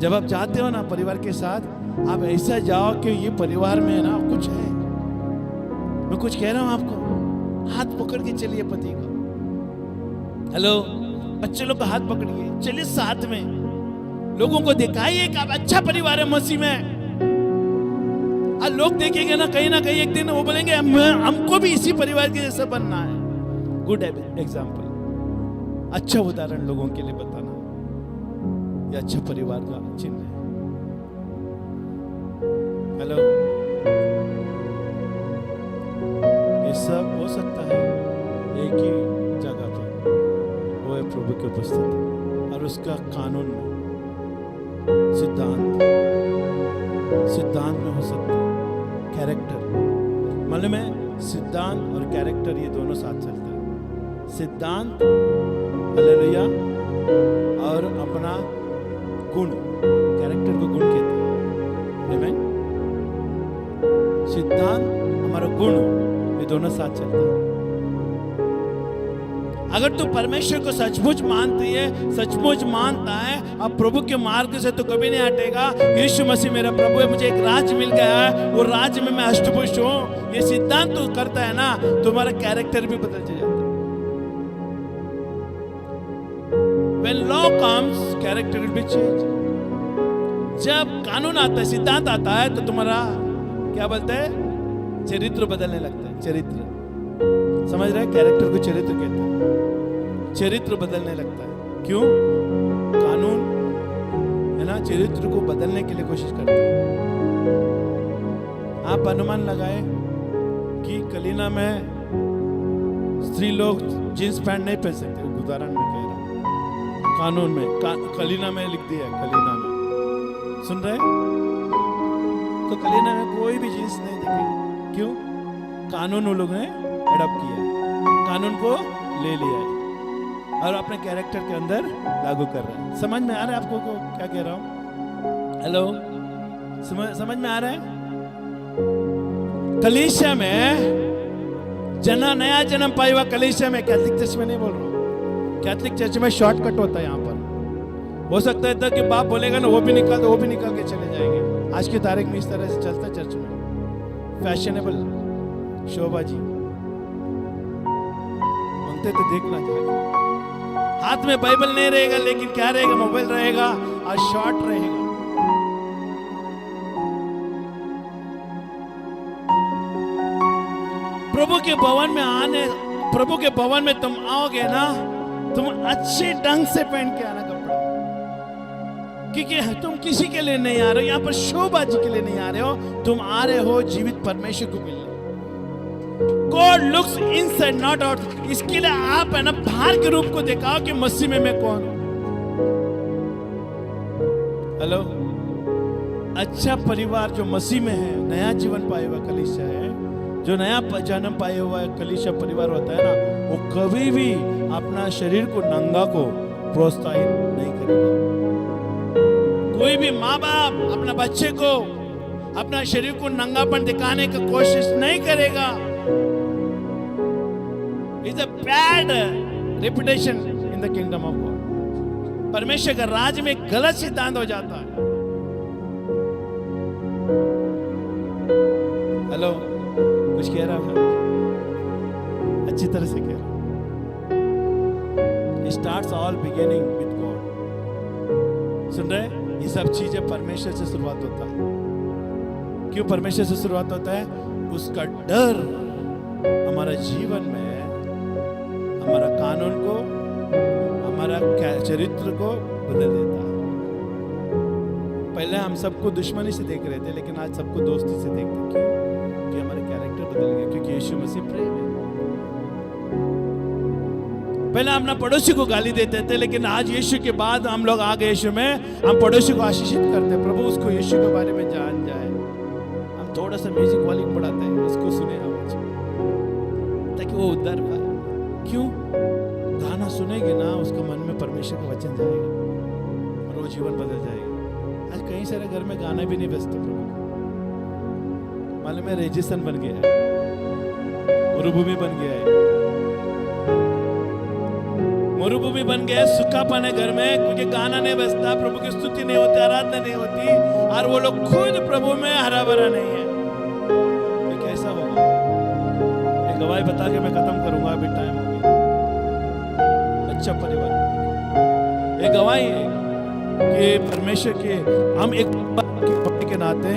जब आप जाते हो ना परिवार के साथ, आप ऐसा जाओ कि ये परिवार में है ना कुछ है। मैं कुछ कह रहा हूं आपको, हाथ पकड़ के चलिए पति का। हेलो, बच्चे लोग का हाथ पकड़िए, चलिए साथ में, लोगों को दिखाइए कि आप अच्छा परिवार है मसीह में। और लोग देखेंगे ना कहीं एक दिन वो बोलेंगे हमको भी इसी परिवार के जैसा बनना है। गुड एग्जाम्पल, अच्छा उदाहरण लोगों के लिए बताना, ये अच्छा परिवार का चिन्ह है। हेलो, ये सब हो सकता है एक ही जगह पर, वो है प्रभु की उपस्थिति और उसका कानून में, सिद्धांत में हो सकता है। कैरेक्टर मालूम है, सिद्धांत और कैरेक्टर ये दोनों साथ चलते हैं। सिद्धांत हालेलुया और अपना गुण, कैरेक्टर को गुण कहते हैं। आमीन। सिद्धांत हमारा गुण, ये दोनों साथ चलते हैं। अगर तू परमेश्वर को सचमुच मानती है, सचमुच मानता है, अब प्रभु के मार्ग से तो कभी नहीं हटेगा। यीशु मसीह मेरा प्रभु है, मुझे एक राज मिल गया है, वो राज में मैं अष्टभुज हूं। ये सिद्धांत तू करता है ना, तुम्हारा कैरेक्टर भी बदल जाता है। When law comes, character will be changed. जब कानून आता है, सिद्धांत आता है, तो तुम्हारा क्या बोलते हैं, चरित्र बदलने लगता है। चरित्र समझ रहे हैं? कैरेक्टर को चरित्र कहते हैं। चरित्र बदलने लगता है। क्यों? कानून है ना, चरित्र को बदलने के लिए कोशिश करता है। आप अनुमान लगाए कि कलीना में स्त्री लोग जींस पैंट नहीं पहन सकते, उदाहरण में कह रहा हूं। कानून में कलीना में लिख दिया है, कलीना में, सुन रहे? तो कलीना में कोई भी जींस नहीं दिखेगी। क्यों? कानून वो लोग ने एडॉप्ट किया है, कानून को ले लिया है और अपने कैरेक्टर के अंदर लागू कर रहे हैं। समझ में आ रहा है आपको को क्या कह रहा हूं? हेलो, समझ में आ रहा है? कलीसिया में नया जन्म पाया हुआ कलीसिया में, कैथलिक चर्च में नहीं बोल रहा हूं, कैथलिक चर्च में शॉर्टकट होता है। यहाँ पर हो सकता है कि बाप बोलेगा ना, वो भी निकाल के चले जाएंगे। आज की तारीख में इस तरह से चलता है चर्च में, फैशनेबल शोबाजी मांगते तो देखना जाएगा। हाथ में बाइबल नहीं रहेगा, लेकिन क्या रहेगा, मोबाइल रहेगा और शॉर्ट रहेगा। प्रभु के भवन में आने प्रभु के भवन में तुम आओगे ना, तुम अच्छे ढंग से पहन के आना कपड़ा, क्योंकि तुम किसी के लिए नहीं आ रहे हो, यहाँ पर शोबाजी के लिए नहीं आ रहे हो, तुम आ रहे हो जीवित परमेश्वर को मिलने। God looks inside not out। इसके लिए आप है ना बाहर के रूप को दिखाओ कि मसीह में मैं कौन हूं। हेलो, अच्छा परिवार जो मसीह में है, नया जीवन पाए हुआ कलीसिया है, जो नया जन्म पाए हुआ कलीसिया परिवार होता है ना, वो कभी भी अपना शरीर को नंगा को प्रोत्साहित नहीं करेगा। कोई भी माँ बाप अपना बच्चे को अपना शरीर को नंगापन दिखाने की कोशिश नहीं करेगा। It's a bad reputation in the kingdom of God। परमेश्वर का राज में गलत सिद्धांत हो जाता है। हेलो, कुछ कह रहा हूं? अच्छी तरह से कह रहा हूं। It starts all beginning with God। सुन रहे? ये सब चीजें परमेश्वर से शुरुआत होता है। क्यों परमेश्वर से शुरुआत होता है? उसका डर हमारा जीवन में, हमारा कानून को, हमारा चरित्र को बदल देता है। पहले हम सबको दुश्मनी से देख रहे थे, लेकिन आज सबको दोस्ती से देखते हैं। क्यों? क्योंकि हमारा कैरेक्टर बदल गया, क्योंकि यीशु मसीह प्रेम है। पहले हम अपना पड़ोसी को गाली देते थे, लेकिन आज यीशु के बाद हम लोग आ गए यीशु में, हम पड़ोसी को आशीषित करते हैं। प्रभु उसको यीशु के बारे में जान जाए। हम थोड़ा सा म्यूजिक वॉल्यूम बढ़ाते हैं, उसको सुने आवाज, ताकि वो उद्धार पाए। क्यों? गाना सुनेंगे ना, उसका मन में परमेश्वर का वचन जाएगा और वो जीवन बदल जाएगा। आज कई सारे घर में गाना भी नहीं बजते प्रभु को। मालूम है, रेजिस्तान बन गया है, मरुभूमि बन गया है, मरुभूमि बन गया है, सूखापन है घर में, क्योंकि गाना नहीं बजता, प्रभु की स्तुति नहीं होती, आराधना नहीं होती, और वो लोग खुद प्रभु में हरा भरा नहीं है। ये कैसा होगा? एक गवाही बता के मैं खत्म करूंगा, अभी टाइम हो गया। अच्छा परिवार एक गवाही है कि परमेश्वर के हम एक पति के नाते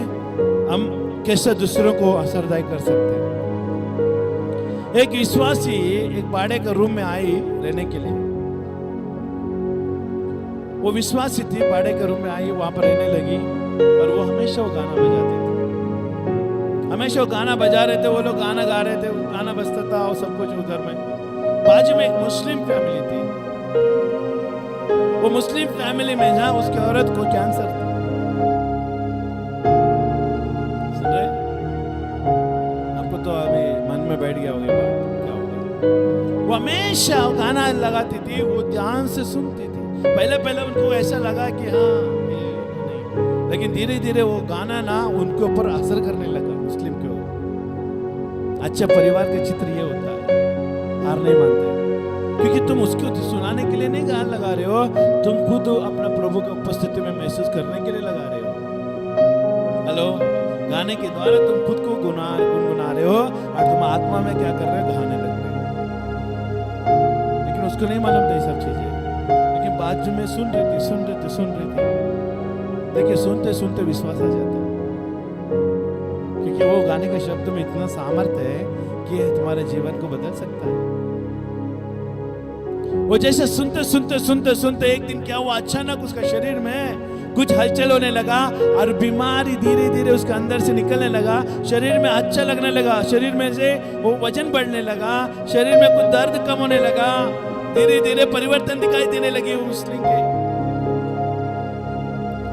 हम कैसे दूसरों को असरदायी कर सकते हैं। एक विश्वासी एक भाड़े के रूम में आई रहने के लिए। वो विश्वासी थी, भाड़े के रूम में आई, वहां पर रहने लगी, और वो हमेशा वो गाना बजाती थी, हमेशा वो गाना बजा रहे थे, वो लोग गाना गा रहे थे, गाना बजता था और सब कुछ घर में। बाजू में एक मुस्लिम फैमिली थी। वो मुस्लिम फैमिली में जहां उसकी औरत को कैंसर था। सुन रहे? आपको तो अभी मन में बैठ गया होगा बात, क्या हो गया? वो हमेशा गाना लगाती थी, वो ध्यान से सुनती थी। पहले उनको ऐसा लगा कि हाँ ये नहीं, लेकिन धीरे धीरे वो गाना ना उनके ऊपर असर करने लगा, मुस्लिम के ऊपर। अच्छा परिवार का चित्र ये होता है, हार नहीं मानते, क्योंकि तुम उसको सुनाने के लिए नहीं गाना लगा रहे हो, तुम खुद अपना प्रभु की उपस्थिति में महसूस करने के लिए लगा रहे हो। हेलो, गाने के द्वारा तुम खुद को गुनगुना रहे हो, और तुम आत्मा में क्या कर रहे हो? गाने लग रहे हो। लेकिन उसको नहीं मालूम था ये सब चीजें, लेकिन बात जो मैं सुन रही थी। देखिए, सुनते सुनते विश्वास आ जाता है, क्योंकि वो गाने के शब्द में इतना सामर्थ्य है कि तुम्हारे जीवन को बदल सकता है। वो जैसे सुनते एक दिन क्या हुआ, अचानक उसका शरीर में कुछ हलचल होने लगा, और बीमारी धीरे धीरे उसके अंदर से निकलने लगा। शरीर में अच्छा लगने लगा, शरीर में से वो वजन बढ़ने लगा, शरीर में कुछ दर्द कम होने लगा, धीरे धीरे परिवर्तन दिखाई देने लगे मुस्लिम के,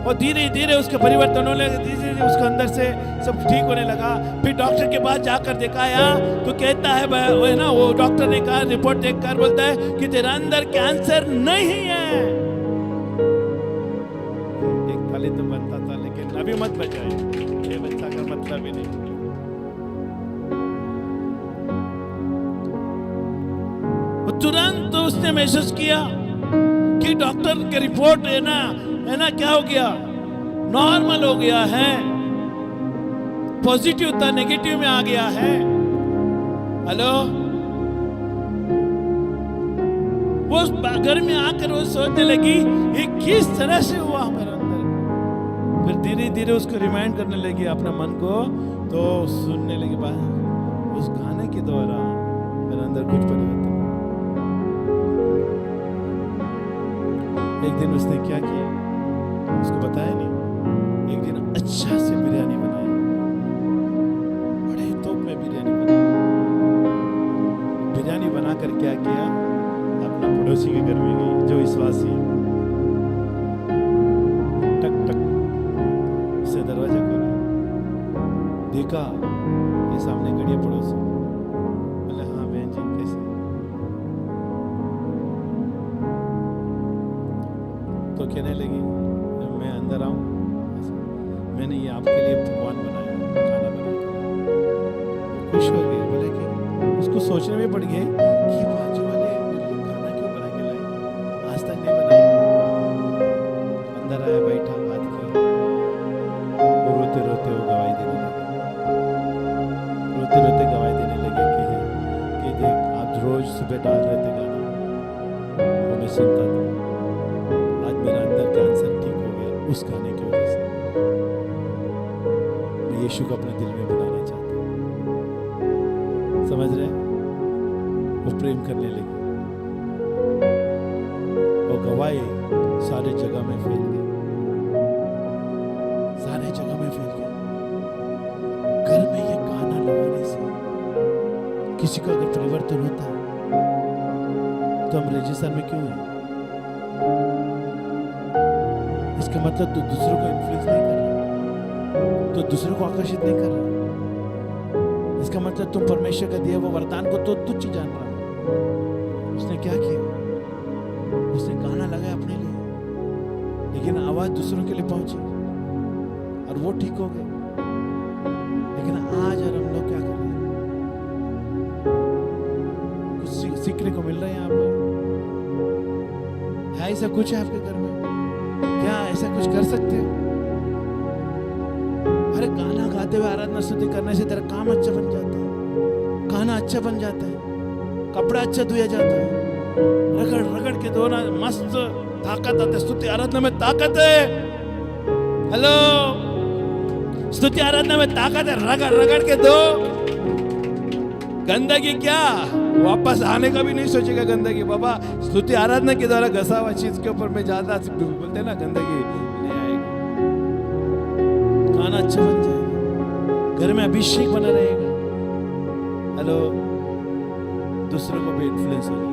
और धीरे धीरे उसके परिवर्तन होने लगे, धीरे धीरे उसके अंदर से सब ठीक होने लगा। फिर डॉक्टर के पास जाकर दिखाया तो कहता है वो है ना, वो डॉक्टर ने कहा, रिपोर्ट देखकर बोलता है कि तेरा अंदर कैंसर नहीं है। एक खाली तो बनता था, लेकिन अभी मत बचाए, ये बच्चा का मतलब ही नहीं। तुरंत उसने महसूस किया कि डॉक्टर की रिपोर्ट है ना क्या हो गया, नॉर्मल हो गया है, पॉजिटिव था नेगेटिव में आ गया है। हेलो, वो घर में आकर वो सोचने लगी ये किस तरह से हुआ हमारे अंदर। फिर धीरे धीरे उसको रिमाइंड करने लगी अपने मन को, तो सुनने लगी बात, उस गाने के द्वारा मेरे अंदर कुछ परिवर्तन एक दिन उसने क्या किया, उसको बताया नहीं। एक दिन अच्छा से बिरयानी बनाई, बड़े तोप में बिरयानी बनाई। बिरयानी बनाकर क्या किया, अपना पड़ोसी के घर में गई जो विश्वासी है। टक टक उसने दरवाजा खोला, देखा ये सामने खड़ी है पड़ोसी। बोले हाँ बहन जी कैसे? तो कहने लगी मैं अंदर आऊं, मैंने ये आपके लिए पकवान बनाया, खाना बना के। खुश हो गई, बोले कि उसको सोचने में पड़ गए कि बाजू वाले मेरे लिए खाना क्यों बना के लाए, आज तक नहीं बनाई। अंदर आया, बैठा, बात किया। वो रोते रोते वो गवाही देने लगे, रोते रोते गवाही देने लगे कि देख आप रोज सुबह डाल रहे थे गाना, वो मैं सुनता था, आज मेरा अंदर कैंसर ठीक हो गया उस गाने की वजह से। मैं यीशु को अपने दिल में बुलाना चाहता हूँ। समझ रहे? वो प्रेम करने लगी, वो गवाही सारे जगह में फैल गई, सारे जगह में फैल गई। घर में ये गाना लगाने से किसी का अगर परिवर्तन होता है तो हम रेगिस्तान में क्यों हैं? इसका मतलब तो दूसरों को इन्फ्लुएंस नहीं कर रहा, तो दूसरों को आकर्षित नहीं कर रहा। इसका मतलब तुम परमेश्वर का दिया वो वरदान को तो तुच्छ जान रहा। उसने क्या किया, उसने गाना लगाया अपने लिए, लेकिन आवाज दूसरों के लिए पहुंची और वो ठीक हो गए। लेकिन आज और हम लोग क्या कर रहे हैं? कुछ सीखने को मिल रहा है यहाँ पर? है ऐसा कुछ है आपके घर में? क्या ऐसा कुछ कर सकते हो? अरे गाना गाते हुए आराधना स्तुति करने से तेरा काम अच्छा बन जाता है, खाना अच्छा बन जाता है, कपड़ा अच्छा धोया जाता है। रगड़ रगड़ के दो ना, मस्त ताकत आते। स्तुति आराधना में ताकत है। हेलो, स्तुति आराधना में ताकत है। रगड़ रगड़ के दो। गंदगी क्या, वापस आने का भी नहीं सोचेगा गंदगी। बाबा स्तुति आराधना के द्वारा घसा हुआ चीज के ऊपर में ज्यादा बोलते ना गंदगी ले आएगा। खाना अच्छा बन जाएगा, घर में अभिषेक बना रहेगा। हेलो, दूसरों को भी इन्फ्लुएंस हो जाएगा।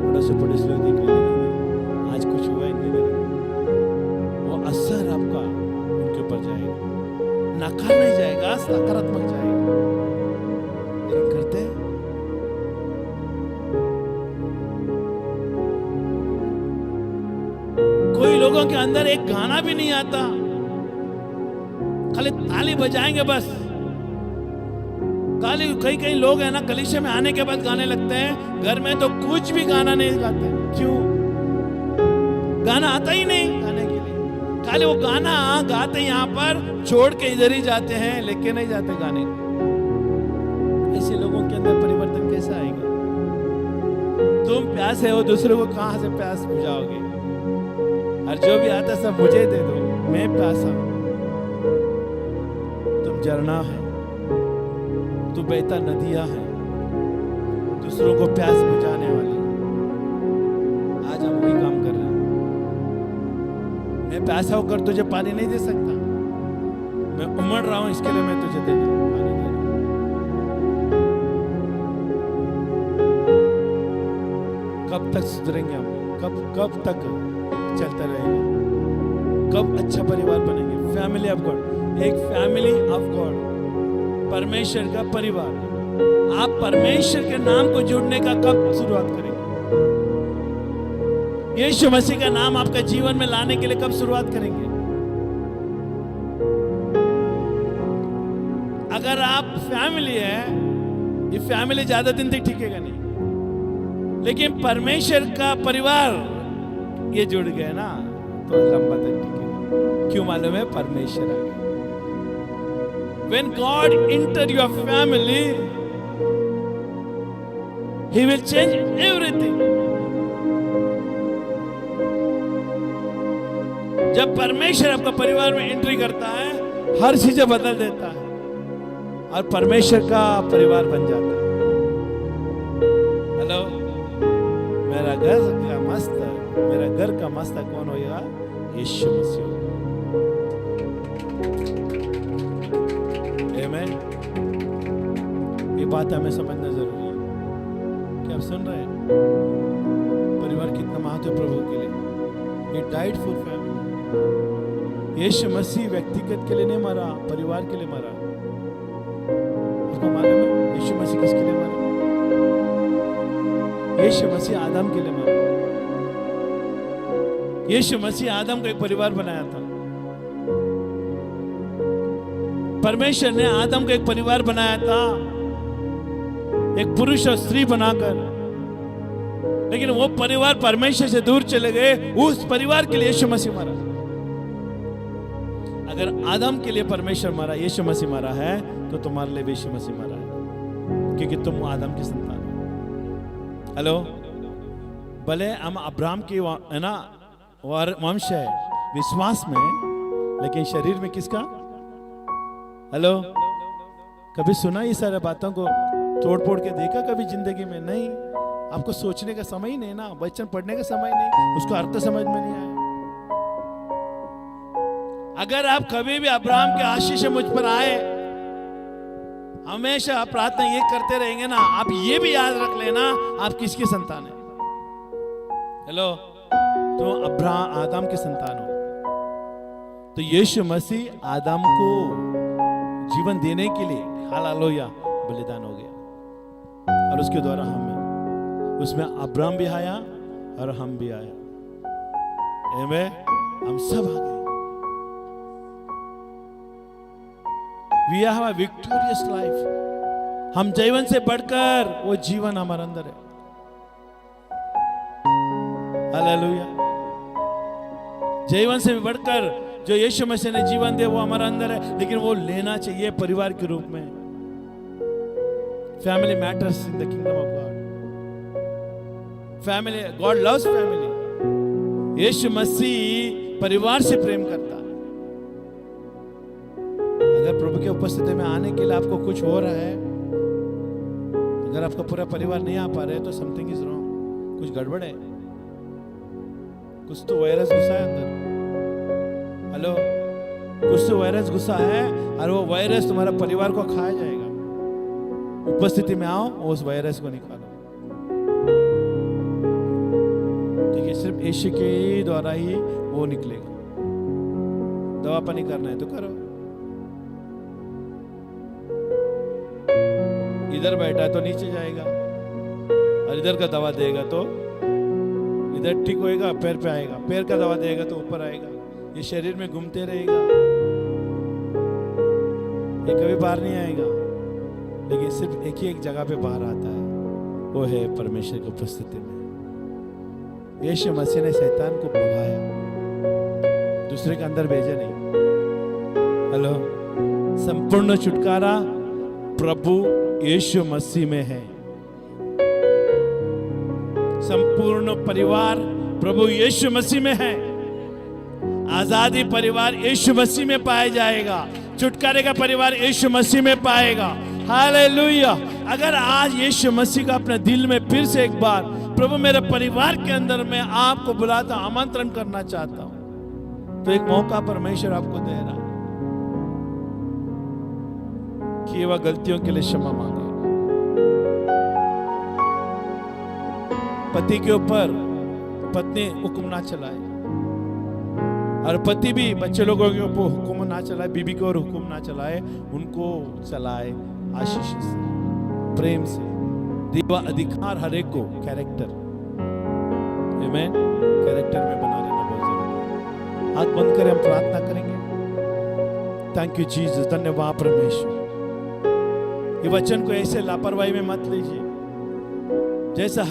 पड़ोसी पड़ोसी लोग देखने लगेंगे आज कुछ हुआ इनके घर में, वो असर आपका उनके ऊपर जाएगा। नकार नहीं जाएगा, सकारात्मक जाएगा। लेकिन करते हैं कोई लोगों के अंदर एक गाना भी नहीं आता, खाली ताली बजाएंगे बस। कई कई लोग हैं ना, कलीसिया में आने के बाद गाने लगते हैं, घर में तो कुछ भी गाना नहीं गाते। क्यों? गाना आता ही नहीं गाने के लिए। खाली वो गाना गाते यहाँ पर, छोड़ के इधर ही जाते हैं, लेके नहीं जाते गाने को। ऐसे लोगों के अंदर परिवर्तन कैसा आएगा? तुम प्यासे हो, दूसरों को कहां से प्यास बुझाओगे? और जो भी आता सब मुझे दे दो, मैं प्यासा हूं। तुम झरना है, तू बहता नदियां है, दूसरों को प्यास बुझाने वाली। आज हम वही काम कर रहे हैं। मैं प्यासा होकर तुझे पानी नहीं दे सकता, मैं उमड़ रहा हूं, इसके लिए मैं तुझे दे दूं पानी दे रहा हूं। कब तक सुधरेंगे हम? कब तक चलता रहेगा? कब अच्छा परिवार बनेंगे? फैमिली ऑफ गॉड, एक फैमिली ऑफ गॉड, परमेश्वर का परिवार। आप परमेश्वर के नाम को जोड़ने का कब शुरुआत करेंगे? यीशु मसीह का नाम आपका जीवन में लाने के लिए कब शुरुआत करेंगे? अगर आप फैमिली है, ये फैमिली ज्यादा दिन तक टिकेगा नहीं, लेकिन परमेश्वर का परिवार ये जुड़ गए ना तो लंबा तक टिकेगा। क्यों मालूम है? परमेश्वर आ गया। When God enter your family, He will change everything. जब परमेश्वर आपका परिवार में एंट्री करता है, हर चीजें बदल देता है और परमेश्वर का परिवार बन जाता है। हेलो, मेरा घर क्या मस्त है। मेरा घर का मस्ता कौन होगा? यीशु मसीह होगा। आमीन। ये बात हमें समझना जरूरी है। क्या आप सुन रहे हैं? परिवार कितना महत्व प्रभु के लिए। He died for family. यीशु मसीह व्यक्तिगत के लिए नहीं मरा, परिवार के लिए मरा। आपको मालूम है यीशु मसीह किसके लिए मरा? यीशु मसीह आदम के लिए मरा। यीशु मसीह आदम को एक परिवार बनाया था। परमेश्वर ने आदम को एक परिवार बनाया था, एक पुरुष और स्त्री बनाकर। लेकिन वो परिवार परमेश्वर से दूर चले गए। उस परिवार के लिए यीशु मसीह मरा। अगर आदम के लिए परमेश्वर मरा, यीशु मसीह मरा है, तो तुम्हारे लिए भी यीशु मसीह मरा है, क्योंकि तुम आदम की संतान हो। हेलो, भले हम अब्राहम की है ना वंश है विश्वास में, लेकिन शरीर में किसका? हेलो, कभी सुना ये सारे बातों को तोड़ फोड़ के देखा कभी जिंदगी में? नहीं। आपको सोचने का समय ही नहीं ना, वचन पढ़ने का समय नहीं, उसको अर्थ समझ में नहीं आया। अगर आप कभी भी अब्राहम के आशीष मुझ पर आए, हमेशा प्रार्थना ये करते रहेंगे ना, आप ये भी याद रख लेना आप किसकी संतान है। हेलो, तो अब्राहम आदम के संतान हो। तो यीशु मसीह आदम को जीवन देने के लिए हालेलुया बलिदान हो गया, और उसके द्वारा हमें उसमें अब्राहम भी आया और हम भी आया। आमीन। हम सब आ गए। We have a victorious life. हम जीवन से बढ़कर वो जीवन हमारे अंदर है। हालेलुया। जीवन से बढ़कर जो यीशु मसीह ने जीवन दिया वो हमारे अंदर है, लेकिन वो लेना चाहिए परिवार के रूप में। Family matters in the kingdom of God. Family, God loves family. यीशु मसीह परिवार से प्रेम करता है। अगर प्रभु के उपस्थिति में आने के लिए आपको कुछ हो रहा है, अगर आपका पूरा परिवार नहीं आ पा रहे, तो समथिंग इज रॉन्ग, कुछ गड़बड़ है, कुछ तो वायरस घुसा है अंदर। हेलो, कुछ तो वायरस घुसा है और वो वायरस तुम्हारा परिवार को खाया जाएगा। उपस्थिति में आओ और उस वायरस को निकालो। ठीक है, सिर्फ यीशु के द्वारा ही वो निकलेगा। दवा पानी करना है तो करो। इधर बैठा है तो नीचे जाएगा, और इधर का दवा देगा तो इधर ठीक होएगा, पैर पे आएगा, पैर का दवा देगा तो ऊपर आएगा। ये शरीर में घूमते रहेगा, ये कभी बाहर नहीं आएगा, लेकिन सिर्फ एक ही एक जगह पे बाहर आता है, वो है परमेश्वर की उपस्थिति में। यीशु मसीह ने शैतान को भगाया, दूसरे के अंदर भेजा नहीं। हेलो, संपूर्ण छुटकारा प्रभु यीशु मसीह में है। संपूर्ण परिवार प्रभु यीशु मसीह में है। आजादी परिवार यीशु मसीह में पाया जाएगा। छुटकारे का परिवार यीशु मसीह में पाएगा। हालेलुया। अगर आज यीशु मसीह का अपने दिल में फिर से एक बार, प्रभु मेरे परिवार के अंदर मैं आपको बुलाता, आमंत्रण करना चाहता हूं, तो एक मौका परमेश्वर आपको दे रहा है कि वह गलतियों के लिए क्षमा मांगे। पति के ऊपर पत्नी हुक्म ना चलाए, और पति भी बच्चे लोगों के ऊपर हुक्म ना चलाए, बीबी को और हुक्म ना चलाए, उनको चलाए आशीष से, प्रेम से। देवा अधिकार हर एक को कैरेक्टर, आमीन, कैरेक्टर में बना रहना बहुत जरूरी है। हाथ बंद करें, हम प्रार्थना करेंगे। थैंक यू जीसस, धन्यवाद परमेश्वर। ये वचन को ऐसे लापरवाही में मत लीजिए, जैसे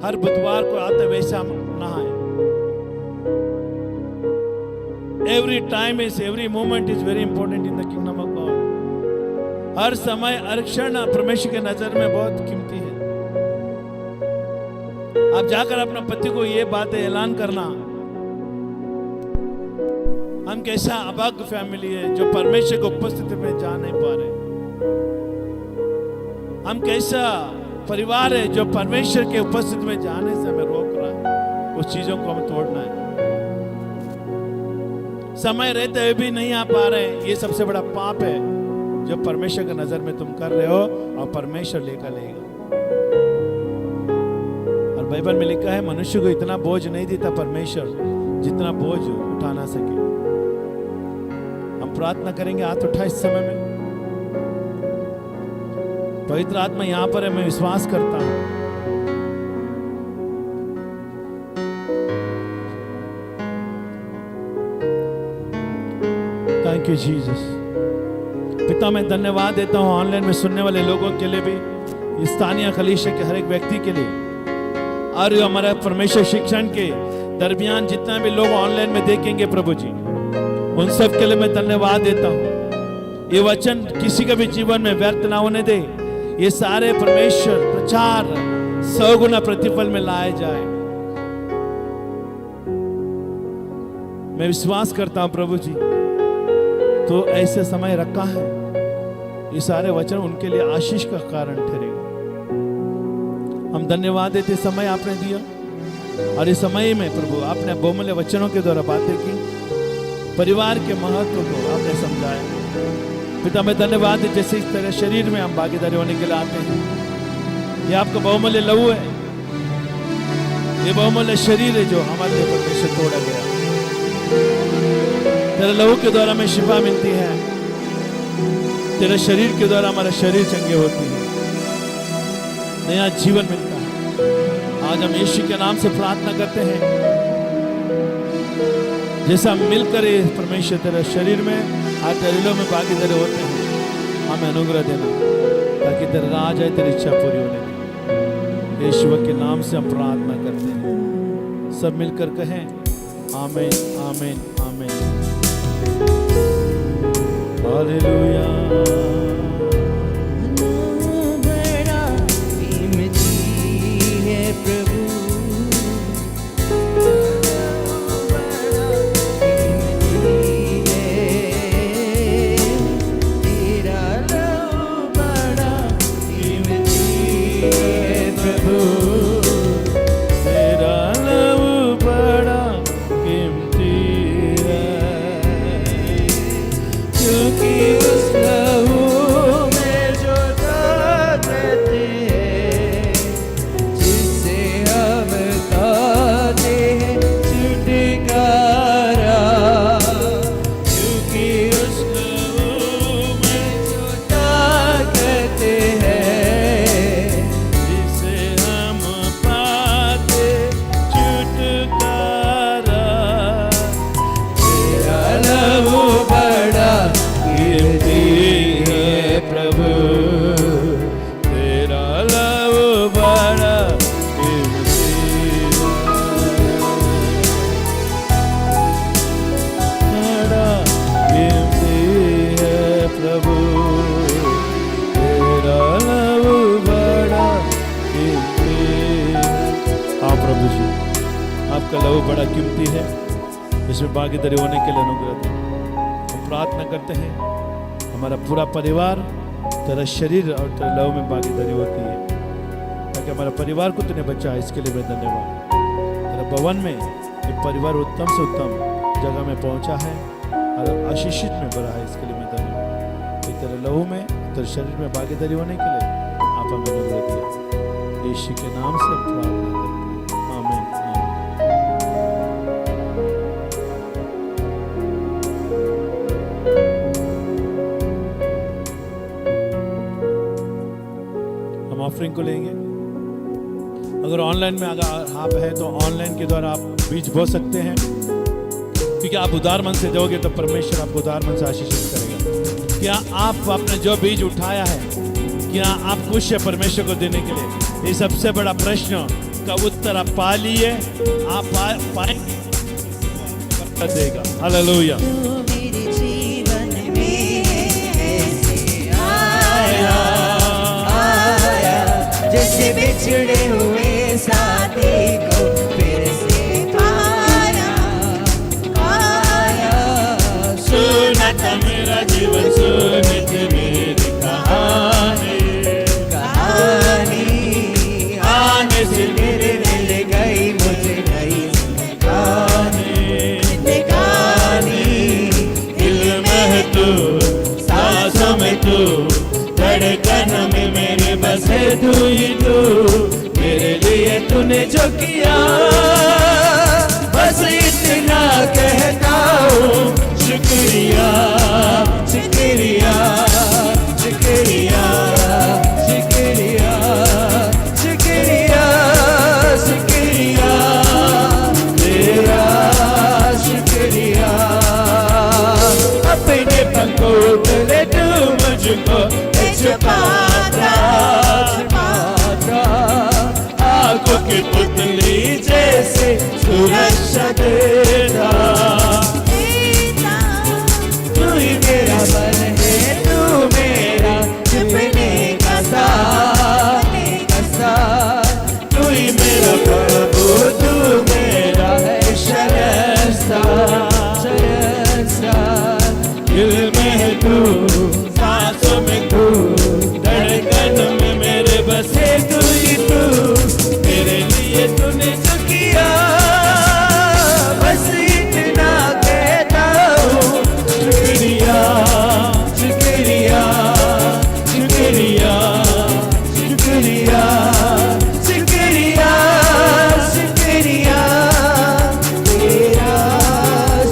हर बुधवार को आता वैसा ना आए। Every time is, every moment is very important in the kingdom of God. हर समय, हर क्षण परमेश्वर के नजर में बहुत कीमती है। आप जाकर अपने पति को ये बातें ऐलान करना, हम कैसा अभाग्य फैमिली है जो परमेश्वर की उपस्थिति में जा नहीं पा रहे। हम कैसा परिवार है जो परमेश्वर के उपस्थिति में जाने से हमें रोक रहा है। उस चीजों को हमें तोड़ना है। समय रहते हुए भी नहीं आ पा रहे हैं, ये सबसे बड़ा पाप है जो परमेश्वर की नजर में तुम कर रहे हो, और परमेश्वर लेकर लेगा। और बाइबल में लिखा है मनुष्य को इतना बोझ नहीं देता परमेश्वर जितना बोझ उठा ना सके। हम प्रार्थना करेंगे, हाथ उठा इस समय में। पवित्र आत्मा यहां पर है, मैं विश्वास करता हूं। Thank you Jesus. पिता मैं धन्यवाद देता हूं ऑनलाइन में सुनने वाले लोगों के लिए भी, स्थानीय कलीसिया के हर एक व्यक्ति के लिए, और हमारा परमेश्वर शिक्षण के दरमियान जितना भी लोग ऑनलाइन में देखेंगे प्रभु जी, उन सब के लिए मैं धन्यवाद देता हूं। ये वचन किसी के भी जीवन में व्यर्थ ना होने दे, ये सारे परमेश्वर प्रचार 100 गुना प्रतिफल में लाए जाए। मैं विश्वास करता हूं प्रभु जी, तो ऐसे समय रखा है, ये सारे वचन उनके लिए आशीष का कारण ठहरेगा। हम धन्यवाद देते समय आपने दिया, और इस समय में प्रभु आपने बहुमूल्य वचनों के द्वारा बातें की, परिवार के महत्व को आपने समझाया। पिता मैं धन्यवाद दे, जैसे इस तरह शरीर में हम भागीदारी होने के लिए आते हैं, ये आपका बहुमूल्य लहू है, ये बहुमूल्य शरीर है जो हमारे लिए परमेश्वर तोड़ा गया। तेरे लहू के द्वारा हमें शिफा मिलती है, तेरे शरीर के द्वारा हमारा शरीर चंगे होती है, नया जीवन मिलता है। आज हम यीशु के नाम से प्रार्थना करते हैं, जैसा मिलकर परमेश्वर तेरे शरीर में और तेरे लहू में भागीदारी होते हैं, हमें अनुग्रह देना ताकि तेरा राज आए, तेरी इच्छा पूरी होने दे। यीशु के नाम से हम प्रार्थना करते हैं, सब मिलकर कहें आमीन आमीन आमीन। हालेलुया। बड़ा कीमती है प्रभु, बड़ा कीमती है तेरा लहू, बड़ा कीमती है प्रभु, तेरा लहू बड़ा कीमती है, क्योंकि उस लहू में जो ताकत है, जिससे हम पाते हैं छुटकारा, क्योंकि उस लहू में जो ताकत है, जिसे हम पाते छुटकारा। तेरा लहू बड़ा कीमती है प्रभु, तेरा लहू बड़ा कीमती है, प्रभु तेरा लहू बड़ा कीमती है। हाँ प्रभु जी, आपका लहू बड़ा कीमती है, इसमें भागीदारी होने के लिए अनुग्रह दें। हम प्रार्थना करते हैं हमारा पूरा परिवार तेरा शरीर और तेरे लहू में भागीदारी होती है, ताकि हमारा परिवार को तूने बचाया, इसके लिए मैं धन्यवाद। तेरा भवन में ये परिवार उत्तम से उत्तम जगह में पहुंचा है और आशीषित में भरा है, इसके लिए मैं धन्यवाद। ये तेरे लहू में तेरे शरीर में भागीदारी होने के लिए आप हमें अनुग्रह दिया, यीशु के नाम से हम प्रार्थना करते हैं, आमीन आमीन। हम ऑफरिंग को लेंगे। अगर ऑनलाइन में अगर आप हैं तो ऑनलाइन के द्वारा आप बीज बो सकते हैं, क्योंकि आप उदार मन से दोगे तो परमेश्वर आपको उदार मन से आशीषित करेगा। क्या आप अपने जो बीज उठाया है, क्या आप खुश है परमेश्वर को देने के लिए? ये सबसे बड़ा प्रश्न का उत्तर आप पा लिए, आप पाए देगा। हालेलुया। मेरे जीवन में ऐसे आया, जैसे बिछड़े हुए साथी को फिर से पाया, सुनत मेरा जीवन, सुनत मेरी कहानी, कहानी आने से मेरे मिल गई मुझे नई धड़कन में मेरे बस है तू ही तू, मेरे लिए तूने जो किया बस इतना कहता हूँ शुक्रिया शुक्रिया शुक्रिया शुक्रिया शुक्रिया शुक्रिया तेरा शुक्रिया। अपने पंखों तले तू मुझको छुपाता छुपाता, आंखों की पुतली जैसे सुरक्षा देता। तू ही मेरा बल है, तू मेरा छुपने का साथ, तू ही मेरा प्रभु, तू मेरा है शहंशाह शहंशाह। दिल में है तू, सांसों में तू, धड़कन में मेरे बस है तू ही तू, मेरे लिए तूने जो किया बस इतना कहता हूँ शुक्रिया शुक्रिया शुक्रिया शुक्रिया शुक्रिया शुक्रिया तेरा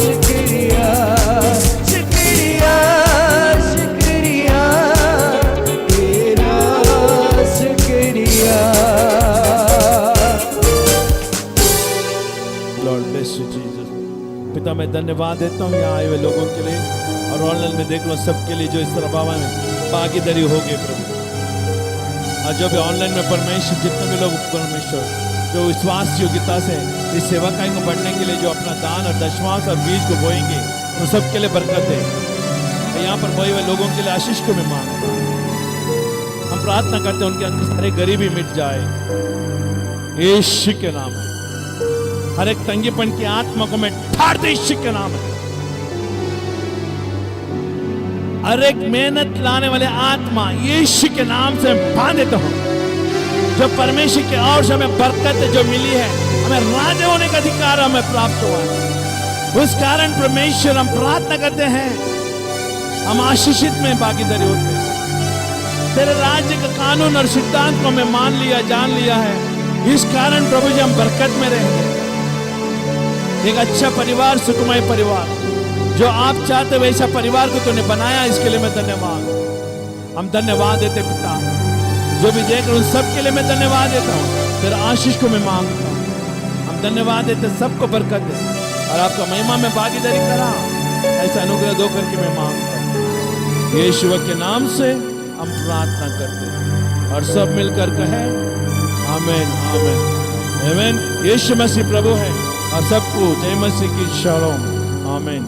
शुक्रिया शुक्रिया शुक्रिया तेरा शुक्रिया। Lord bless you Jesus. पिता मैं धन्यवाद देता हूँ यहाँ आए हुए लोगों के लिए और ऑनलाइन में देख लो सबके लिए जो इस तरह बाबा में भागीदारी हो गई प्रभु। और जो भी ऑनलाइन में परमेश्वर जितने भी लोग परमेश्वर जो विश्वास योग्यता से इस सेवा कार्य को बढ़ने के लिए जो अपना दान और दशमांश और बीज को बोएंगे उन सबके लिए बरकत है। यहाँ पर बोए हुए लोगों के लिए आशीष को मैं मांगता हूँ। हम प्रार्थना करते हैं उनके अंदर सारे गरीबी मिट जाए यीशु के नाम में। हर एक तंगीपन की आत्मा को मैं ठाड़ दे यीशु के नाम में। हर एक मेहनत लाने वाले आत्मा यीशु के नाम से बांध देता हूं। जो परमेश्वर के और से हमें बरकत जो मिली है, हमें राजा होने का अधिकार हमें प्राप्त हुआ है, उस कारण परमेश्वर हम प्रार्थना करते हैं हम आशीषित में भागीदारी होते हैं। तेरे राज्य का कानून और सिद्धांत को हमें मान लिया जान लिया है, इस कारण प्रभु जी हम बरकत में रहेंगे। एक अच्छा परिवार सुखमय परिवार जो आप चाहते वैसा परिवार को तूने बनाया, इसके लिए मैं धन्यवाद। हम धन्यवाद देते पिता, जो भी देख रहे उन सबके लिए मैं धन्यवाद देता हूँ। तेरा आशीष को मैं मांगता हूँ। हम धन्यवाद देते, सबको बरकत दे और आपका महिमा में भागीदारी करा, ऐसा अनुग्रह दो करके मैं मांगता हूँ। यीशु के नाम से हम प्रार्थना करते हैं और सब मिलकर कहे आमीन आमीन आमीन। यीशु मसीह प्रभु है और सबको जय मसीह की शालोम आमीन।